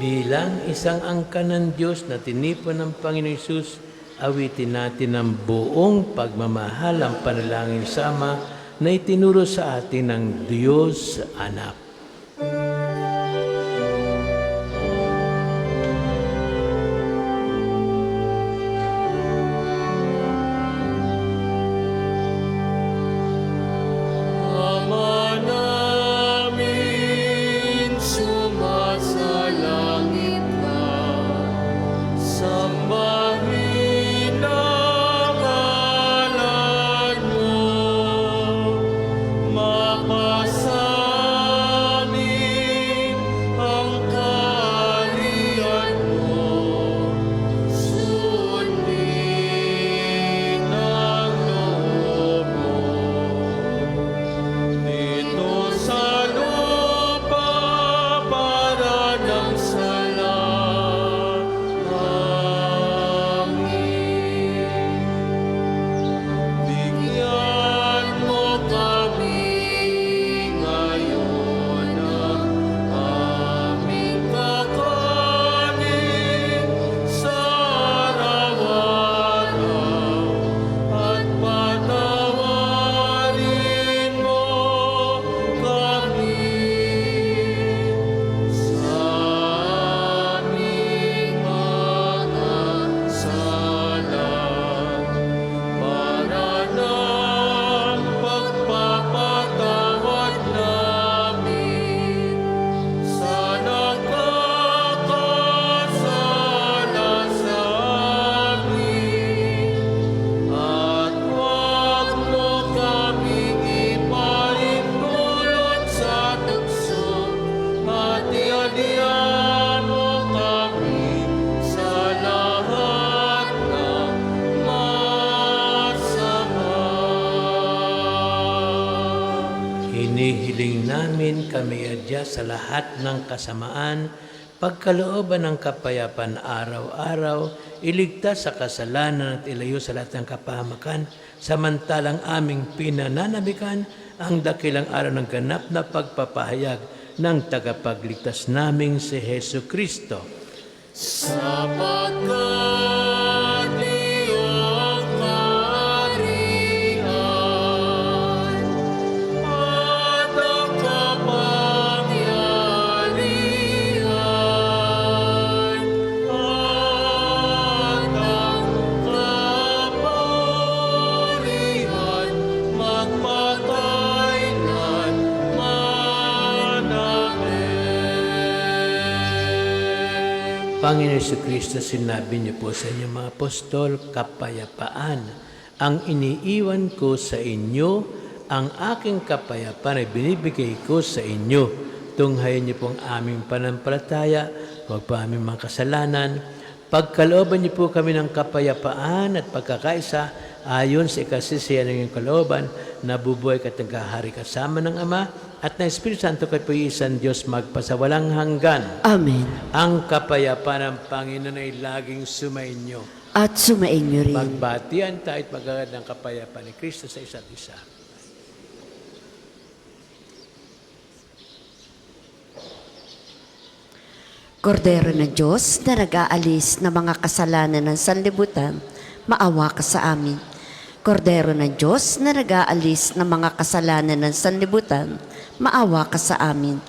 Bilang isang angkan ng Diyos na tinipon ng Panginoon Hesus, awitin natin ang buong pagmamahal ang panalangin sama na itinuro sa atin ng Diyos Anak. Ama namin, sumasalangit ka, sambahin ang ngalan mo, mapasamin ang kaharian mo, sundin ang loob mo. Dito sa lupa para ng salangit. Bigyan mo kami ngayon ng aming kakanin sa araw-araw at patawarin mo kami sa aming mga sala para ng pagpapatawad namin sa nagkakasala sa amin. At huwag mo kaming ipaintulot sa tukso, at iadihan mo kami sa lahat ng masama. Hinihiling namin kami adya sa lahat ng kasamaan, pagkalooban ng kapayapaan araw-araw, iligtas sa kasalanan at ilayo sa lahat ng kapahamakan, samantalang aming pinananabikan ang dakilang araw ng ganap na pagpapahayag ng tagapagligtas naming si Hesu Kristo. Sapagkat iyong kaharian Panginoon Jesucristo, sinabi niyo po sa inyong mga apostol, kapayapaan ang iniiwan ko sa inyo, ang aking kapayapaan ay binibigay ko sa inyo. Tunghayan niyo po ang aming panampalataya, huwag pa aming mga kasalanan. Pagkalooban niyo po kami ng kapayapaan at pagkakaisa ayon sa ikasisiyan ng iyong kalooban, nabubuhay ka at naghahari kasama ng Ama at ng Espiritu Santo kayo po isang Diyos magpasawalang hanggan. Amen. Ang kapayapaan ng Panginoon ay laging sumainyo. At sumainyo rin. Magbatian tayo at magagad ng kapayapaan ni Kristo sa isa't isa. Kordero ng Diyos na nag-aalis ng mga kasalanan ng sanlibutan, maawa ka sa amin. Kordero ng Diyos na nag-aalis ng mga kasalanan ng sanlibutan, maawa ka sa amin.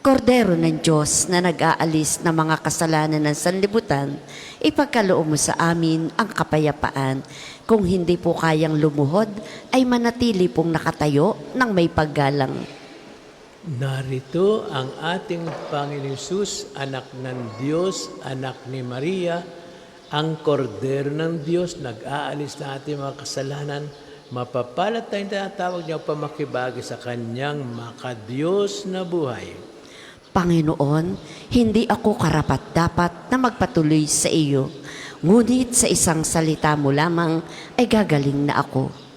Kordero ng Diyos na nag-aalis ng mga kasalanan ng sanlibutan, ipagkaloob mo sa amin ang kapayapaan. Kung hindi po kayang lumuhod, ay manatili pong nakatayo ng may paggalang. Narito ang ating Panginoon Hesus, anak ng Diyos, anak ni Maria, ang kordero ng Diyos, nag-aalis na ating mga kasalanan. Mapapalad tayong tinatawag niya upang makibagi sa kanyang makadiyos na buhay. Panginoon, hindi ako karapat-dapat na magpatuloy sa iyo, ngunit sa isang salita mo lamang ay gagaling na ako.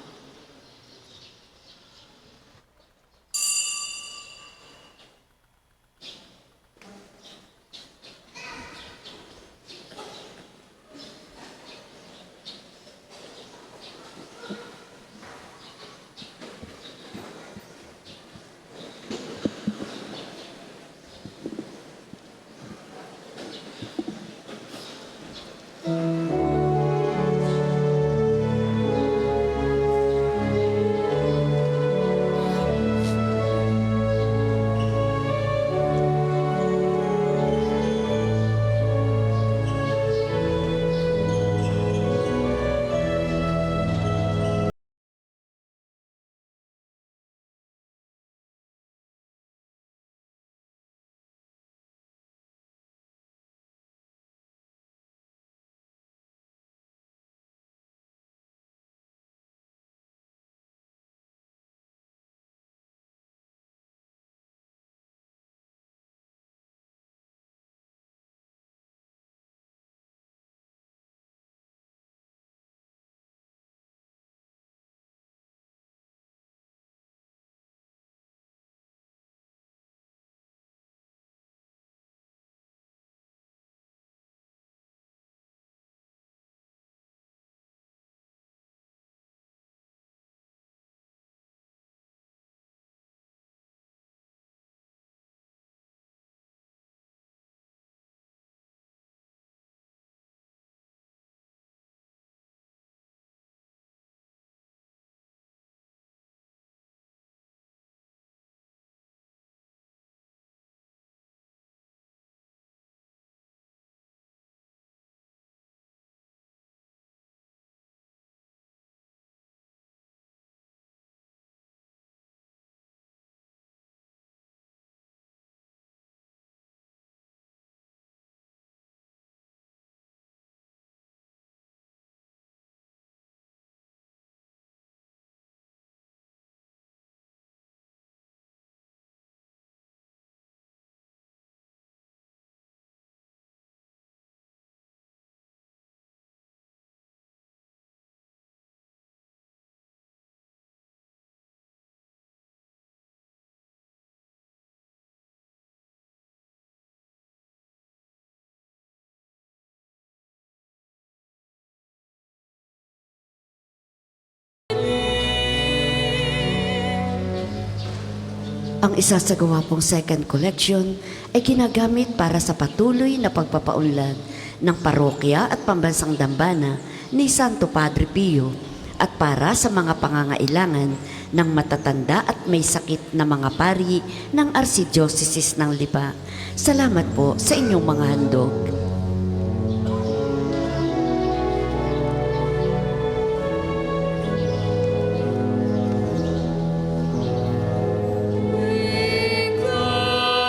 Ang isasagawa pong second collection ay ginagamit para sa patuloy na pagpapaunlad ng parokya at pambansang dambana ni Santo Padre Pio at para sa mga pangangailangan ng matatanda at may sakit na mga pari ng Archdiocese ng Lipa. Salamat po sa inyong mga handog.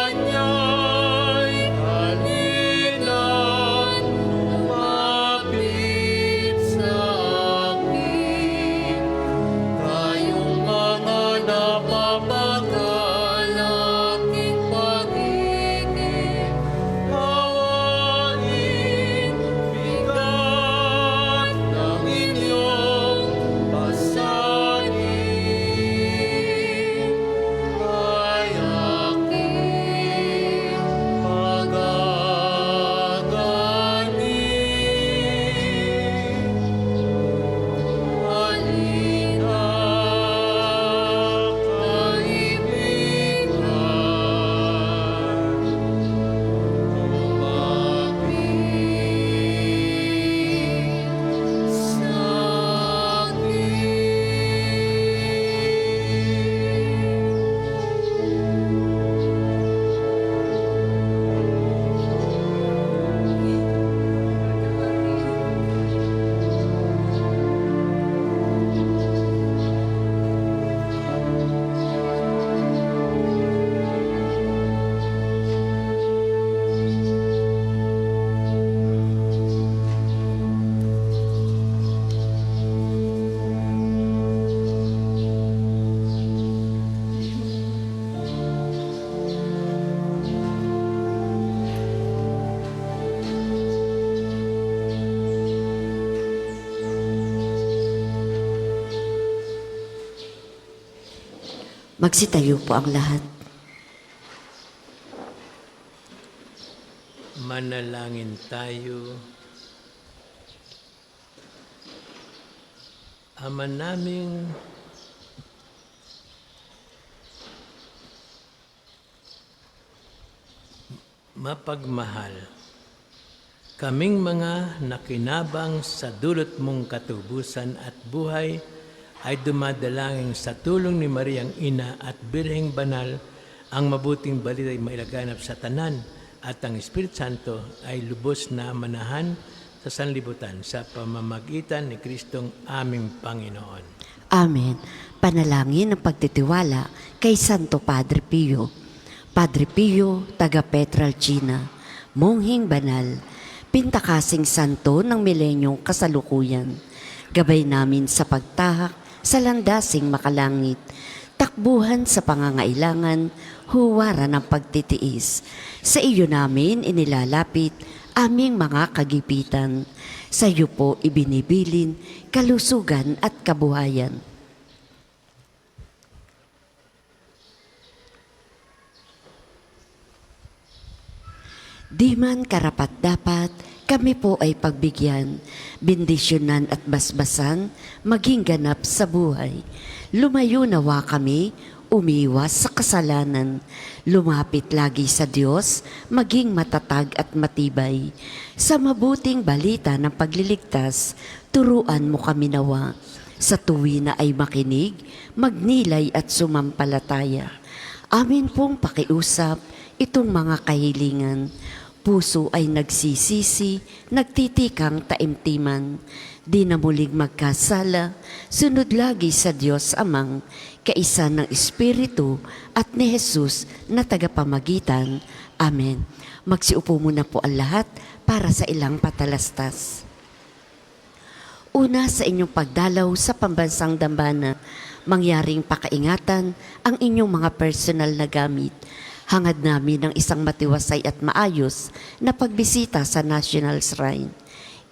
Ikanya'y halina Magsitayo po ang lahat. Manalangin tayo. Ama naming mapagmahal, kaming mga nakinabang sa dulot mong katubusan at buhay ay dumadalangin sa tulong ni Mariang Ina at Birheng Banal ang mabuting balita ay mailaganap sa tanan at ang Espiritu Santo ay lubos na manahan sa sanlibutan sa pamamagitan ni Kristong aming Panginoon. Amen. Panalangin ng pagtitiwala kay Santo Padre Pio. Padre Pio, taga Petralcina, monghing banal, pintakasing santo ng milenyong kasalukuyan. Gabay namin sa pagtahak sa landasing makalangit, takbuhan sa pangangailangan, huwara ng pagtitiis. Sa iyo namin inilalapit aming mga kagipitan. Sa iyo po ibinibilin kalusugan at kabuhayan. Di man karapat-dapat, kami po ay pagbigyan, bendisyonan at basbasan, maging ganap sa buhay. Lumayo nawa kami, umiwas sa kasalanan, lumapit lagi sa Diyos, maging matatag at matibay. Sa mabuting balita ng pagliligtas, turuan mo kami nawa. Sa tuwi na ay makinig, magnilay at sumampalataya. Amin pong pakiusap itong mga kahilingan. Puso ay nagsisisi, nagtitikang taimtiman. Di na muling magkasala, sunod lagi sa Diyos Amang, kaisa ng Espiritu at ni Jesus na tagapamagitan. Amen. Magsiupo muna po ang lahat para sa ilang patalastas. Una sa inyong pagdalaw sa pambansang dambana, mangyaring pakaingatan ang inyong mga personal na gamit. Hangad namin ng isang matiwasay at maayos na pagbisita sa National Shrine.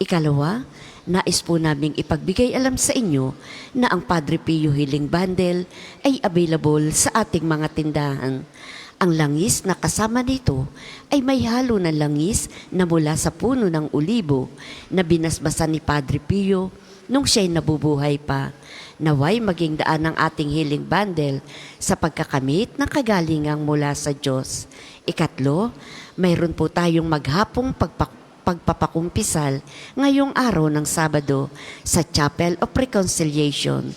Ikalawa, nais po naming ipagbigay alam sa inyo na ang Padre Pio Healing Bundle ay available sa ating mga tindahan. Ang langis na kasama nito ay may halo na langis na mula sa puno ng olibo na binasbasan ni Padre Pio nung siya'y nabubuhay pa. Naway maging daan ng ating healing bundle sa pagkakamit ng kagalingang mula sa Diyos. Ikatlo, mayroon po tayong maghapong pagpapakumpisal ngayong araw ng Sabado sa Chapel of Reconciliation.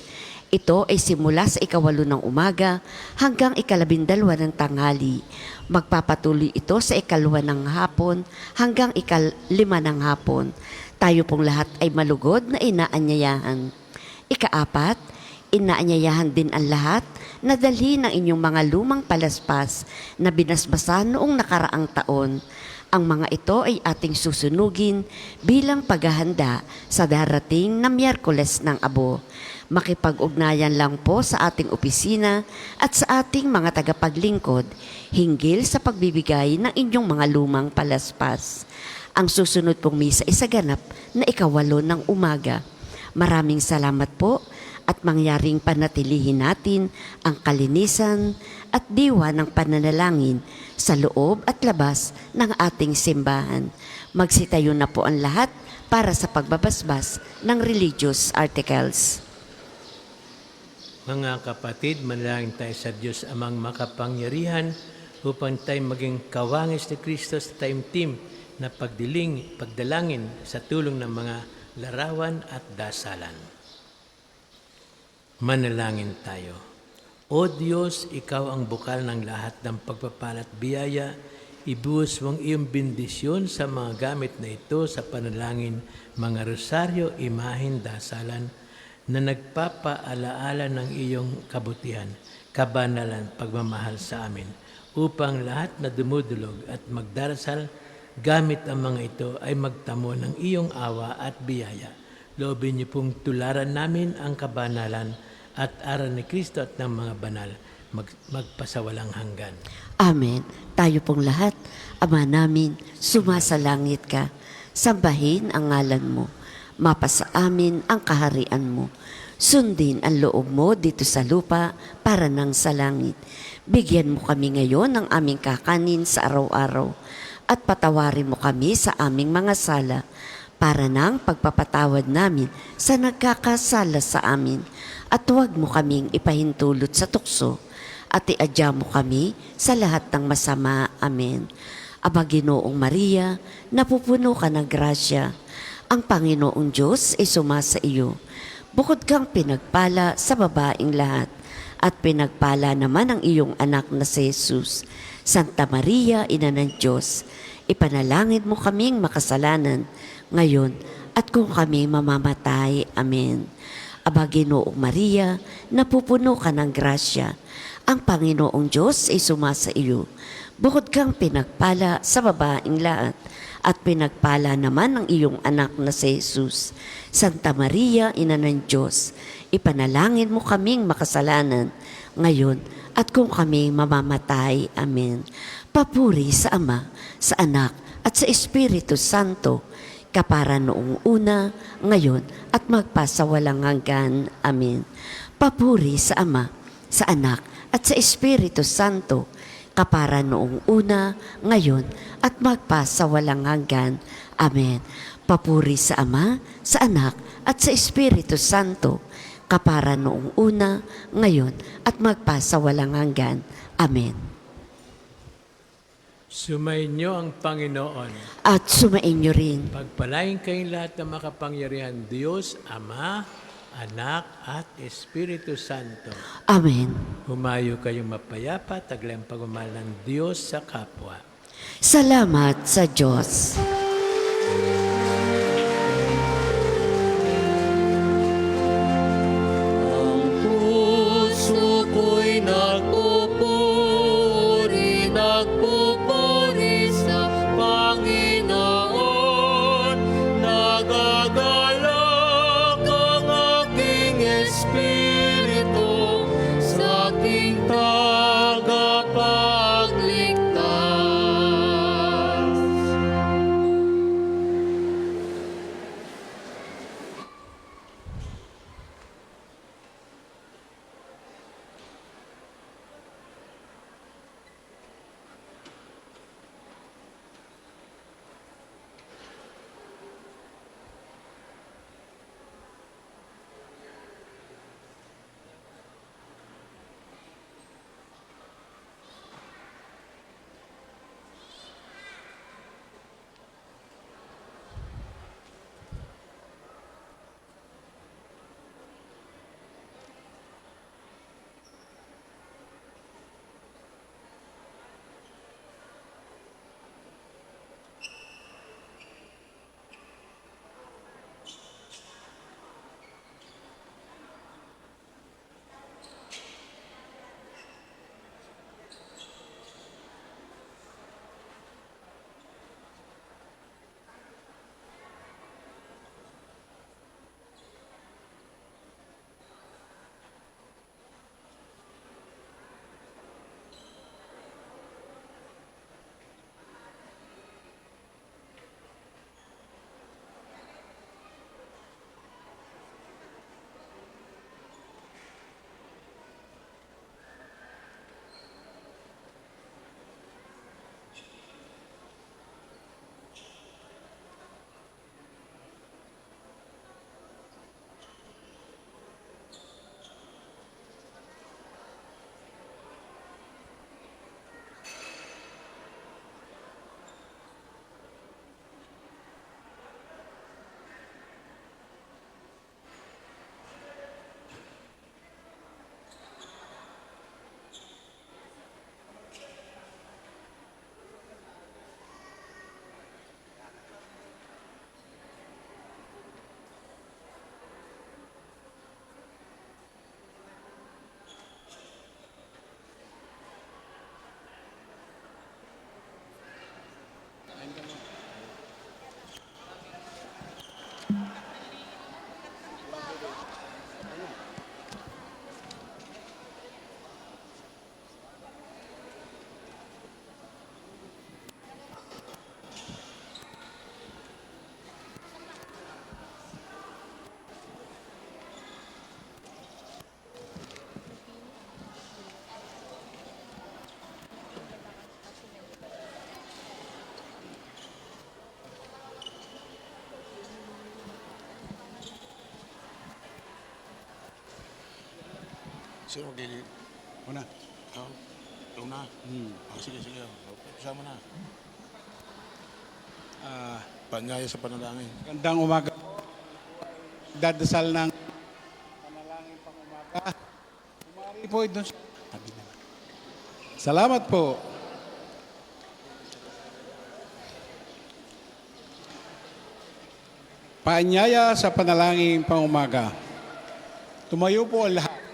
Ito ay simula sa 8 ng umaga hanggang 12 ng tanghali. Magpapatuloy ito sa 2 ng hapon hanggang 5 ng hapon. Tayo pong lahat ay malugod na inaanyayahan. Ikaapat, inaanyayahan din ang lahat na dalhin ang inyong mga lumang palaspas na binasbasan noong nakaraang taon. Ang mga ito ay ating susunugin bilang paghahanda sa darating na Miyerkules ng Abo. Makipag-ugnayan lang po sa ating opisina at sa ating mga tagapaglingkod hinggil sa pagbibigay ng inyong mga lumang palaspas. Ang susunod pong misa ay saganap na 8 ng umaga. Maraming salamat po at mangyaring panatilihin natin ang kalinisan at diwa ng pananalangin sa loob at labas ng ating simbahan. Magsitayo na po ang lahat para sa pagbabasbas ng religious articles. Mga kapatid, manalangin tayo sa Diyos Amang makapangyarihan upang tayo maging kawangis ni Kristo sa taimtim na pagdalangin sa tulong ng mga larawan at dasalan. Manalangin tayo. O Diyos, Ikaw ang bukal ng lahat ng pagpapala at biyaya. Ibuhos mong iyong bendisyon sa mga gamit na ito sa panalangin, mga rosaryo, imahin, dasalan, na nagpapaalaala ng iyong kabutihan, kabanalan, pagmamahal sa amin, upang lahat na dumudulog at magdarasal gamit ang mga ito ay magtamo ng iyong awa at biyaya. Loobin niyo pong tularan namin ang kabanalan at aral ni Kristo at ng mga banal magpasawalang hanggan. Amen. Tayo pong lahat, Ama namin, sumasalangit ka. Sambahin ang ngalan mo. Mapasa amin ang kaharian mo. Sundin ang loob mo dito sa lupa para nang sa langit. Bigyan mo kami ngayon ng aming kakanin sa araw-araw at patawarin mo kami sa aming mga sala para nang pagpapatawad namin sa nagkakasala sa amin. At huwag mo kaming ipahintulot sa tukso at iadya mo kami sa lahat ng masama. Amen. Aba Ginoong Maria, napupuno ka ng grasya. Ang Panginoong Diyos ay sumasa iyo. Bukod kang pinagpala sa babaeng lahat, at pinagpala naman ang iyong anak na si Jesus. Santa Maria, Ina ng Diyos, ipanalangin mo kaming makasalanan, ngayon at kung kami mamamatay. Amen. Aba Ginoong Maria, napupuno ka ng grasya. Ang Panginoong Diyos ay sumasa iyo. Bukod kang pinagpala sa babaeng lahat, at pinagpala naman ang iyong anak na si Jesus. Santa Maria, Ina ng Diyos, ipanalangin mo kaming makasalanan, ngayon at kung kami mamamatay. Amen. Papuri sa Ama, sa Anak, at sa Espiritu Santo, kapara noong una, ngayon, at magpasawalang hanggan. Amen. Papuri sa Ama, sa Anak, at sa Espiritu Santo, kapara noong una, ngayon, at magpasawalang hanggan. Amen. Papuri sa Ama, sa Anak, at sa Espiritu Santo, kapara noong una, ngayon, at magpasawalang hanggan. Amen. Sumainyo ang Panginoon. At sumainyo rin. Pagpalain kayong lahat ng makapangyarihan Diyos, Ama, Anak, at Espiritu Santo. Amen. Humayo kayong mapayapa, taglay ang pagmamahal ng Diyos sa kapwa. Salamat sa Diyos. Ang puso ko'y nagpupuri sa Panginoon. Nagagalak ang aking espiritu sa aking tagapagligtas. 「Sino magiging? Una. Ikaw? Ikaw na? Sige, sige. Kasama na. Panyaya sa panalangin. Gandang umaga. Dadasal ng panalangin pang umaga. Umari po doon sa tabi na. Salamat po. Paanyaya sa panalangin pang umaga. Tumayo po ang lahat.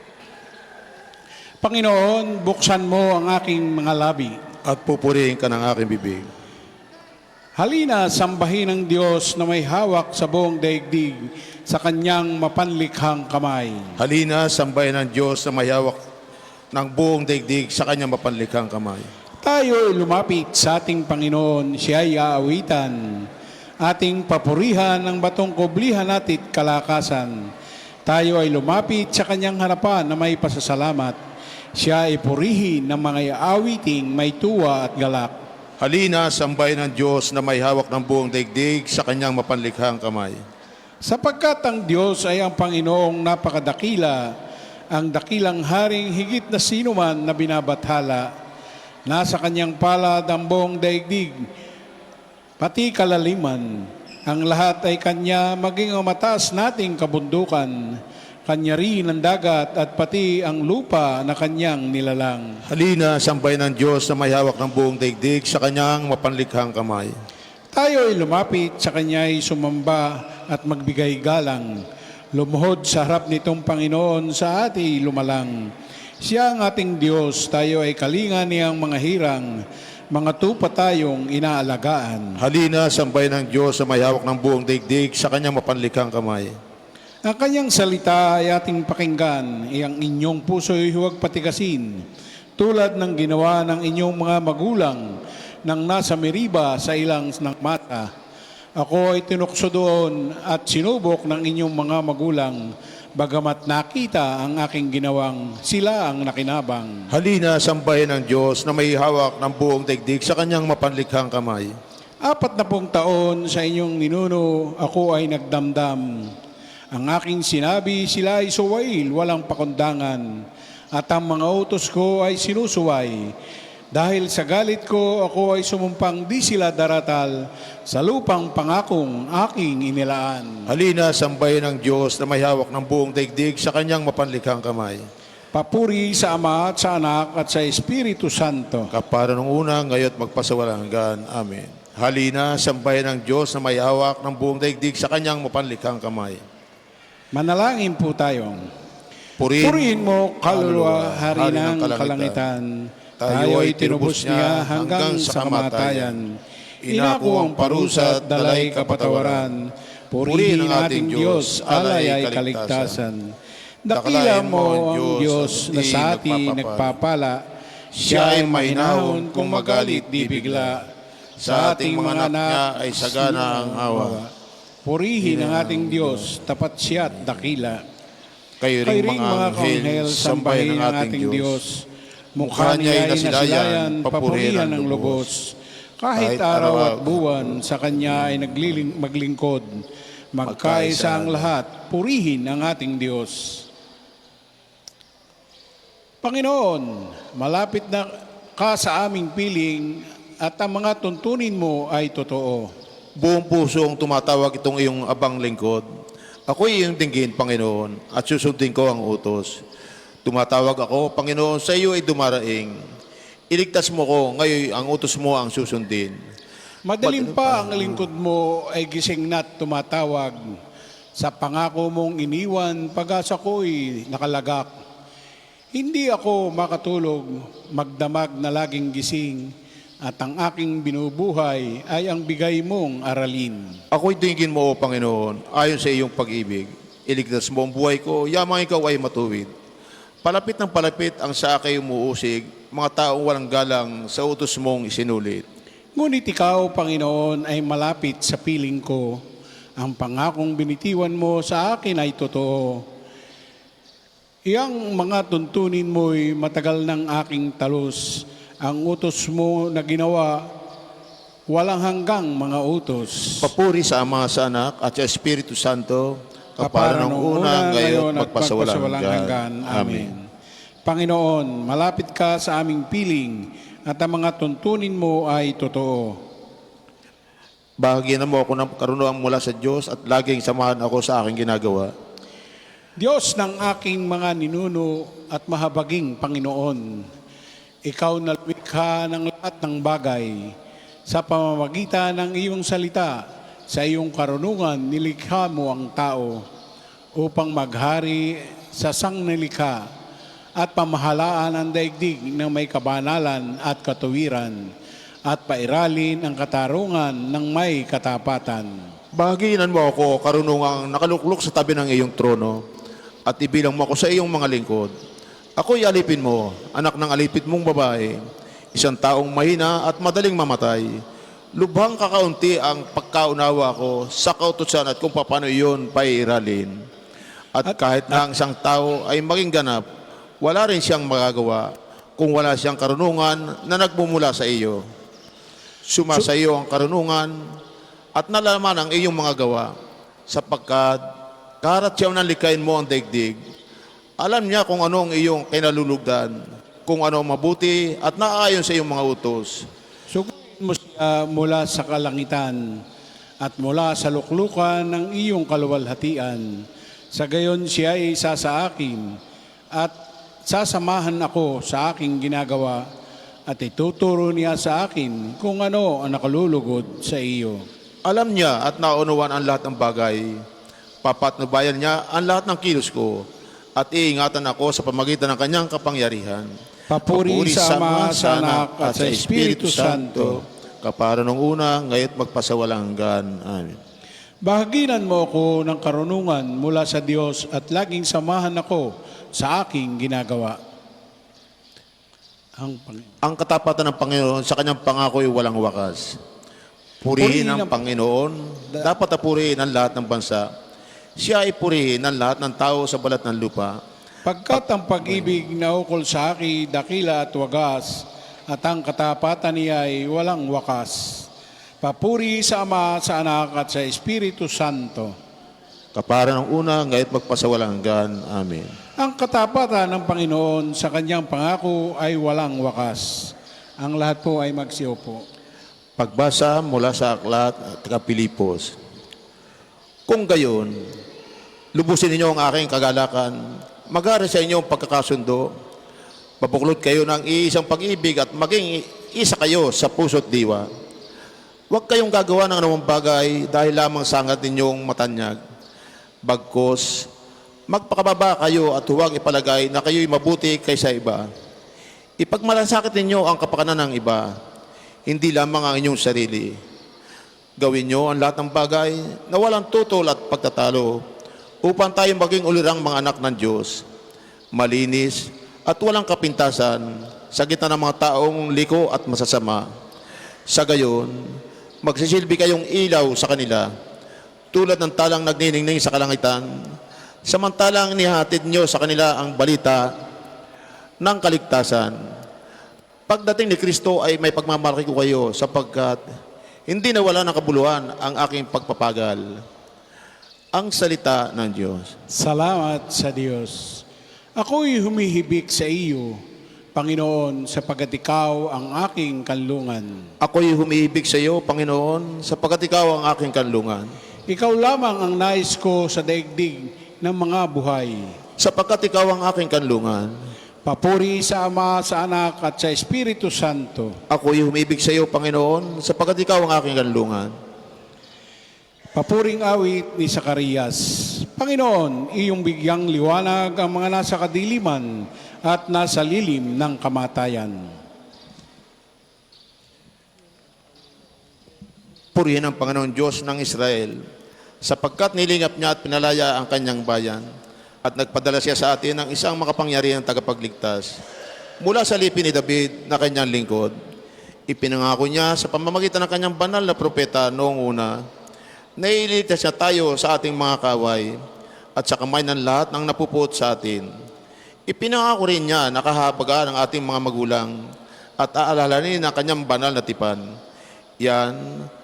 Panginoon, buksan mo ang aking mga labi. At pupurihin ka ng aking bibig. Halina, sambahin ng Diyos na may hawak sa buong daigdig sa kanyang mapanlikhang kamay. Halina, sambahin ng Diyos na may hawak ng buong daigdig sa kanyang mapanlikhang kamay. Tayo ay lumapit sa ating Panginoon, siya ay aawitan. Ating papurihan ng batong kublihan natin kalakasan. Tayo ay lumapit sa kanyang harapan na may pasasalamat. Siya ay purihin ng mga aawiting may tuwa at galak. Halina, sambahin ng Diyos na may hawak ng buong daigdig sa kanyang mapanlikhang kamay. Sapagkat ang Diyos ay ang Panginoong napakadakila, ang dakilang haring higit na sinuman na binabathala. Nasa kanyang palad ang buong daigdig, pati kalaliman. Ang lahat ay kanya, maging ang mataas nating kabundukan. Kanya rin ang dagat at pati ang lupa na kanyang nilalang. Halina, sambahin ng Diyos na may hawak ng buong daigdig sa kanyang mapanlikhang kamay. Tayo ay lumapit sa kanya ay sumamba at magbigay galang. Lumuhod sa harap nitong Panginoon sa ating lumalang. Siya ang ating Diyos, tayo ay kalinga niyang mga hirang, mga tupa tayong inaalagaan. Halina, sambahin ng Diyos na may hawak ng buong daigdig sa kanyang mapanlikhang kamay. Ang kanyang salita ay ating pakinggan, iyang inyong puso'y huwag patigasin, tulad ng ginawa ng inyong mga magulang nang nasa Meriba sa ilang ng mata. Ako ay tinukso doon at sinubok ng inyong mga magulang, bagamat nakita ang aking ginawang, sila ang nakinabang. Halina, sambahin ng Diyos na may hawak ng buong daigdig sa kanyang mapanlikhang kamay. 40 taon sa inyong ninuno, ako ay nagdamdam. Ang aking sinabi, sila ay suwail, walang pakundangan. At ang mga utos ko ay sinusuway. Dahil sa galit ko, ako ay sumumpang di sila daratal sa lupang pangakong aking inilaan. Halina, sambahin ng Diyos na may hawak ng buong daigdig sa kanyang mapanlikhang kamay. Papuri sa Ama at sa Anak at sa Espiritu Santo. Kapara nung una, ngayon at magpasawalang hanggan. Amen. Halina, sambahin ng Diyos na may hawak ng buong daigdig sa kanyang mapanlikhang kamay. Manalangin po tayo. Purihin mo, kaluluwa, hari ng kalangitan. Tayo ay tinubos niya hanggang sa kamatayan. Inako ang parusa at dalay kapatawaran. Purihin ang ating Diyos, alay ay kaligtasan. Dakila mo ang Diyos na sa atin nagpapala. Siya ay mahinahon kung magalit di bigla. Sa ating mga anak ay sagana ang awa. Purihin ang ating Diyos, tapat siya at dakila. Kayo ring mga anghel, sambahin ang ating Diyos. Mukha niya ay nasilayan, papurihan ng lubos. Kahit araw at buwan, sa Kanya ay maglingkod. Magkaisa ang lahat, purihin ang ating Diyos. Panginoon, malapit na ka sa aming piling at ang mga tuntunin mo ay totoo. Buong pusong tumatawag itong iyong abang lingkod. Ako'y iyong dinggin, Panginoon, at susundin ko ang utos. Tumatawag ako, Panginoon, sa iyo ay dumaraing. Iligtas mo ko, ngayon ang utos mo ang susundin. Madaling pa ang lingkod mo ay gising na't tumatawag. Sa pangako mong iniwan, pag-asa ko'y nakalagak. Hindi ako makatulog, magdamag na laging gising. At ang aking binubuhay ay ang bigay mong aralin. Ako'y dinggin mo, O Panginoon, ayon sa iyong pag-ibig. Iligtas mo ang buhay ko, yamang ikaw ay matuwid. Palapit ng palapit ang sa akin umuusig, mga taong walang galang sa utos mong isinulit. Ngunit ikaw, Panginoon, ay malapit sa piling ko. Ang pangakong binitiwan mo sa akin ay totoo. Iyang mga tuntunin mo'y matagal ng aking talus. Ang utos mo na ginawa, walang hanggang mga utos. Papuri sa Ama, sa Anak, at sa Espiritu Santo, kapara ng una, ngayon, magpasawalang hanggan. Amen. Panginoon, malapit ka sa aming piling at ang mga tuntunin mo ay totoo. Bahagyan mo ako ng karunungan mula sa Diyos at laging samahan ako sa aking ginagawa. Diyos ng aking mga ninuno at mahabaging Panginoon, Ikaw na lumikha ng lahat ng bagay. Sa pamamagitan ng iyong salita, sa iyong karunungan, nilikha mo ang tao upang maghari sa sangnilikha at pamahalaan ang daigdig ng may kabanalan at katuwiran at pairalin ang katarungan ng may katapatan. Bahaginan mo ako karunungang nakaluklok sa tabi ng iyong trono at ibilang mo ako sa iyong mga lingkod. Ako'y alipin mo, anak ng alipit mong babae, isang taong mahina at madaling mamatay. Lubhang kakaunti ang pagkaunawa ko sa kautusan at kung paano iyon pairalin. At kahit na ang isang tao ay maging ganap, wala rin siyang magagawa kung wala siyang karunungan na nagmumula sa iyo. Sumasa iyo ang karunungan at nalaman ang iyong mga gawa, sapagkat karat siya ng likain mo ang daigdig. Alam niya kung ano ang iyong kinalulugdan, kung ano ang mabuti at naayon sa iyong mga utos. Suguin mo siya mula sa kalangitan at mula sa luklukan ng iyong kaluwalhatian. Sa gayon siya ay isa sa akin at sasamahan ako sa aking ginagawa at ituturo niya sa akin kung ano ang nakalulugod sa iyo. Alam niya at naunuan ang lahat ng bagay. Papatnubayan niya ang lahat ng kilos ko at iingatan ako sa pamagitan ng kanyang kapangyarihan. Papuri sa Ama, sa Anak at sa Espiritu Santo, kapara nung una, ngayon magpasawalang hanggan. Amen. bahaginan mo ako ng karunungan mula sa Diyos at laging samahan ako sa aking ginagawa. Ang katapatan ng Panginoon sa kanyang pangako ay walang wakas. Purihin ang Panginoon, dapat na purihin ang lahat ng bansa. Siya ay purihin ang lahat ng tao sa balat ng lupa. Pagkat ang pag-ibig na ukol sa akin dakila at wagas, at ang katapatan niya ay walang wakas. Papuri sa Ama, sa Anak at sa Espiritu Santo. Kapara ng una, ngayon magpasawalang hanggan. Amen. Ang katapatan ng Panginoon sa kanyang pangako ay walang wakas. Ang lahat po ay magsiupo. Pagbasa mula sa aklat at Pilipos. Kung gayon, lubusin ninyo ang aking kagalakan, mag-ari sa inyong pagkakasundo, mabuklod kayo ng iisang pag-ibig at maging isa kayo sa puso't diwa. Huwag kayong gagawa ng anumang bagay dahil lamang sa angat ninyong matanyag. Bagkus, magpakababa kayo at huwag ipalagay na kayo'y mabuti kaysa iba. Ipagmalasakit ninyo ang kapakanan ng iba, hindi lamang ang inyong sarili. Gawin nyo ang lahat ng bagay na walang tutol at pagtatalo upang tayo maging ulirang mga anak ng Diyos, malinis at walang kapintasan sa gitna ng mga taong liko at masasama. Sa gayon, magsisilbi kayong ilaw sa kanila, tulad ng talang nagniningning sa kalangitan, samantalang nihatid nyo sa kanila ang balita ng kaligtasan. Pagdating ni Kristo ay may pagmamalaki ko kayo sapagkat hindi nawala ng kabuluhan ang aking pagpapagal. Ang salita ng Diyos. Salamat sa Diyos. Ako'y humihibik sa iyo, Panginoon, sapagkat ikaw ang aking kanlungan. Ako'y humiibig sa iyo, Panginoon, sapagkat ikaw ang aking kanlungan. Ikaw lamang ang nais ko sa daigdig ng mga buhay. Sapagkat ikaw ang aking kanlungan. Papuri sa Ama, sa Anak at sa Espiritu Santo. Ako'y humibig sa iyo, Panginoon, sapagkat ikaw ang aking kanlungan. Papuring awit ni Zacarias. Panginoon, iyong bigyang liwanag ang mga nasa kadiliman at nasa lilim ng kamatayan. Purihin ang Panginoon Diyos ng Israel, sapagkat nilingap niya at pinalaya ang kanyang bayan, at nagpadala siya sa atin ng isang makapangyarihang tagapagligtas. Mula sa lipi ni David na kanyang lingkod, ipinangako niya sa pamamagitan ng kanyang banal na propeta noong una, na ililigtas niya tayo sa ating mga kaway at sa kamay ng lahat ng napupuot sa atin. Ipinangako rin niya na kahabagan ng ating mga magulang at aalalanin ang kanyang banal na tipan. Yan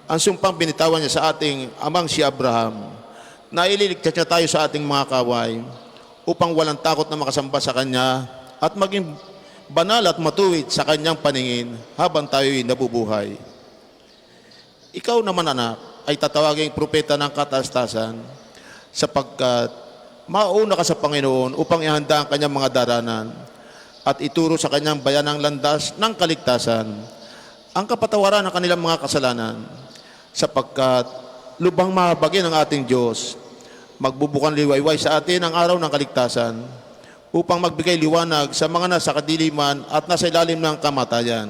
ang sumpang binitawan niya sa ating amang si Abraham, na ililigtas niya tayo sa ating mga kaway upang walang takot na makasamba sa kanya at maging banal at matuwid sa kanyang paningin habang tayo'y nabubuhay. Ikaw naman, anak, ay tatawaging propeta ng katastasan sapagkat mauna ka sa Panginoon upang ihanda ang kanyang mga daranan at ituro sa kanyang bayan ang landas ng kaligtasan, ang kapatawaran ng kanilang mga kasalanan, sapagkat lubhang mahabagin ang ating Diyos, magbubukan liwayway sa atin ang araw ng kaligtasan, upang magbigay liwanag sa mga nasa kadiliman at nasa ilalim ng kamatayan,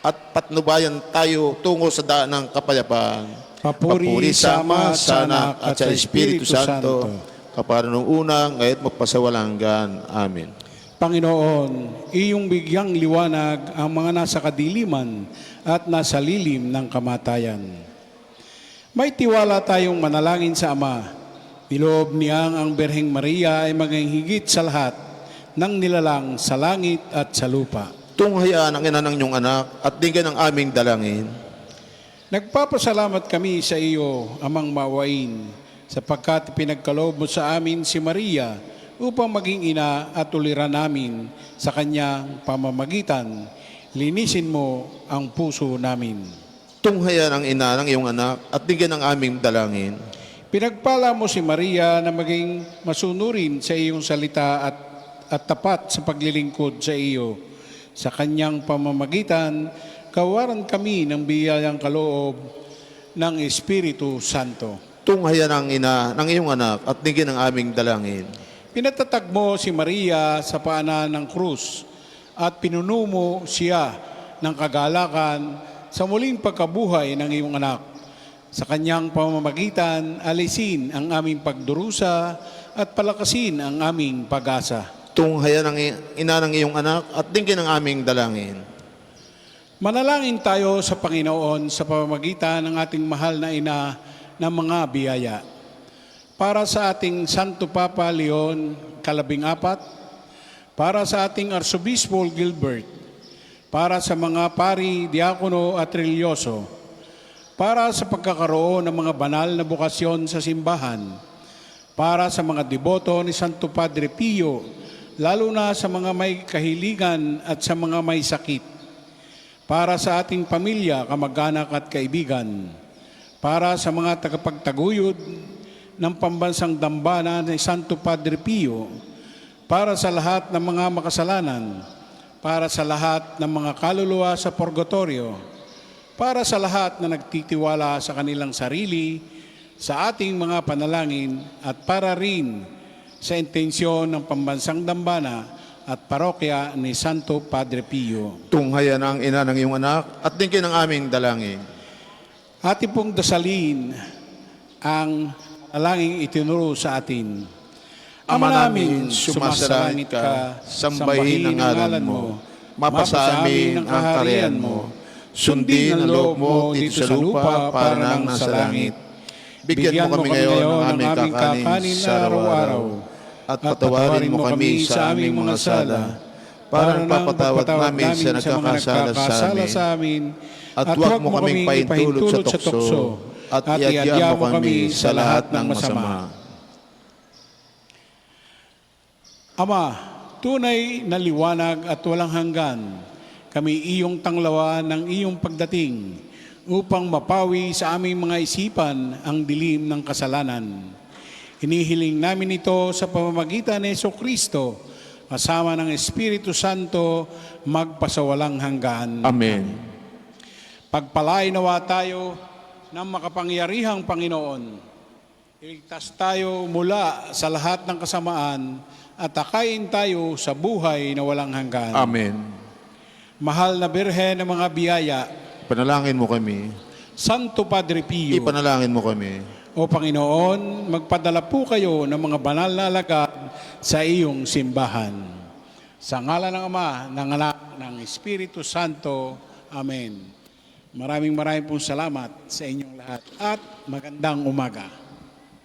at patnubayan tayo tungo sa daan ng kapayapaan. Papuri sa Ama, sa Anak, at sa Espiritu Santo, kapara nung unang, ngayon magpasawalang hanggan. Amen. Panginoon, iyong bigyang liwanag ang mga nasa kadiliman at nasa lilim ng kamatayan. May tiwala tayong manalangin sa Ama. Niloob niyang ang Birheng Maria ay maging higit sa lahat ng nilalang sa langit at sa lupa. Tunghayaan ang ina ng iyong anak at dinggan ang aming dalangin. Nagpapasalamat kami sa iyo, Amang Maawain, sapagkat pinagkaloob mo sa amin si Maria upang maging ina at uliran namin sa kanyang pamamagitan. Linisin mo ang puso namin. Tunghayaan ang ina ng iyong anak at dinggan ang aming dalangin. Pinagpala mo si Maria na maging masunurin sa iyong salita at tapat sa paglilingkod sa iyo. Sa kanyang pamamagitan, kawaran kami ng biyayang kaloob ng Espiritu Santo. Tunghayaan ang ina ng iyong anak at dinggan ang aming dalangin. Pinatatag mo si Maria sa paanan ng krus at pinuno mo siya ng kagalakan sa muling pagkabuhay ng iyong anak. Sa kanyang pamamagitan, alisin ang aming pagdurusa at palakasin ang aming pag-asa. Tunghayaan ang ina ng iyong anak at dinggan ang aming dalangin. Manalangin tayo sa Panginoon sa pamamagitan ng ating mahal na ina ng mga biyaya. Para sa ating Santo Papa Leon Kalabing-4, para sa ating Arsobispo Gilbert, para sa mga pari, diakono at religyoso, para sa pagkakaroon ng mga banal na bukasyon sa simbahan, para sa mga deboto ni Santo Padre Pio, lalo na sa mga may kahiligan at sa mga may sakit, para sa ating pamilya, kamag-anak at kaibigan, para sa mga tagapagtaguyod ng pambansang dambana ni Santo Padre Pio, para sa lahat ng mga makasalanan, para sa lahat ng mga kaluluwa sa purgatorio, para sa lahat na nagtitiwala sa kanilang sarili, sa ating mga panalangin at para rin sa intensyon ng pambansang dambana at parokya ni Santo Padre Pio. Tunghayaan ang ina ng iyong anak at dinggan ang aming dalangin. Ating pong dasalin ang panalangin itinuro sa atin. Ama namin, sumasalangit ka, sambahin ang ngalan mo, mapasa amin ang kaharian mo, sundin ang loob mo dito sa lupa para nang nasa langit. Bigyan mo kami ngayon ng aming kakanin sa araw-araw, at patawarin mo kami sa aming mga sala, para napapatawad namin sa nagkakasala sa amin, at huwag mo kaming paintulot sa tukso, at iadya mo kami sa lahat ng masama. Ama, tunay na liwanag at walang hanggan, kami iyong tanglawan ng iyong pagdating upang mapawi sa aming mga isipan ang dilim ng kasalanan. Hinihiling namin ito sa pamamagitan ni Jesucristo, kasama ng Espiritu Santo, magpasawalang hanggan. Amen. Pagpalain nawa tayo ng makapangyarihang Panginoon. Iligtas tayo mula sa lahat ng kasamaan at akayin tayo sa buhay na walang hanggan. Amen. Mahal na Birhen ng mga biyaya, Panalangin mo kami. Santo Padre Pio, Ipanalangin mo kami. o Panginoon, magpadala po kayo ng mga banal na alagad sa iyong simbahan. Sa ngalan ng Ama, ng Anak, ng Espiritu Santo. Amen. Maraming pong salamat sa inyong lahat at magandang umaga.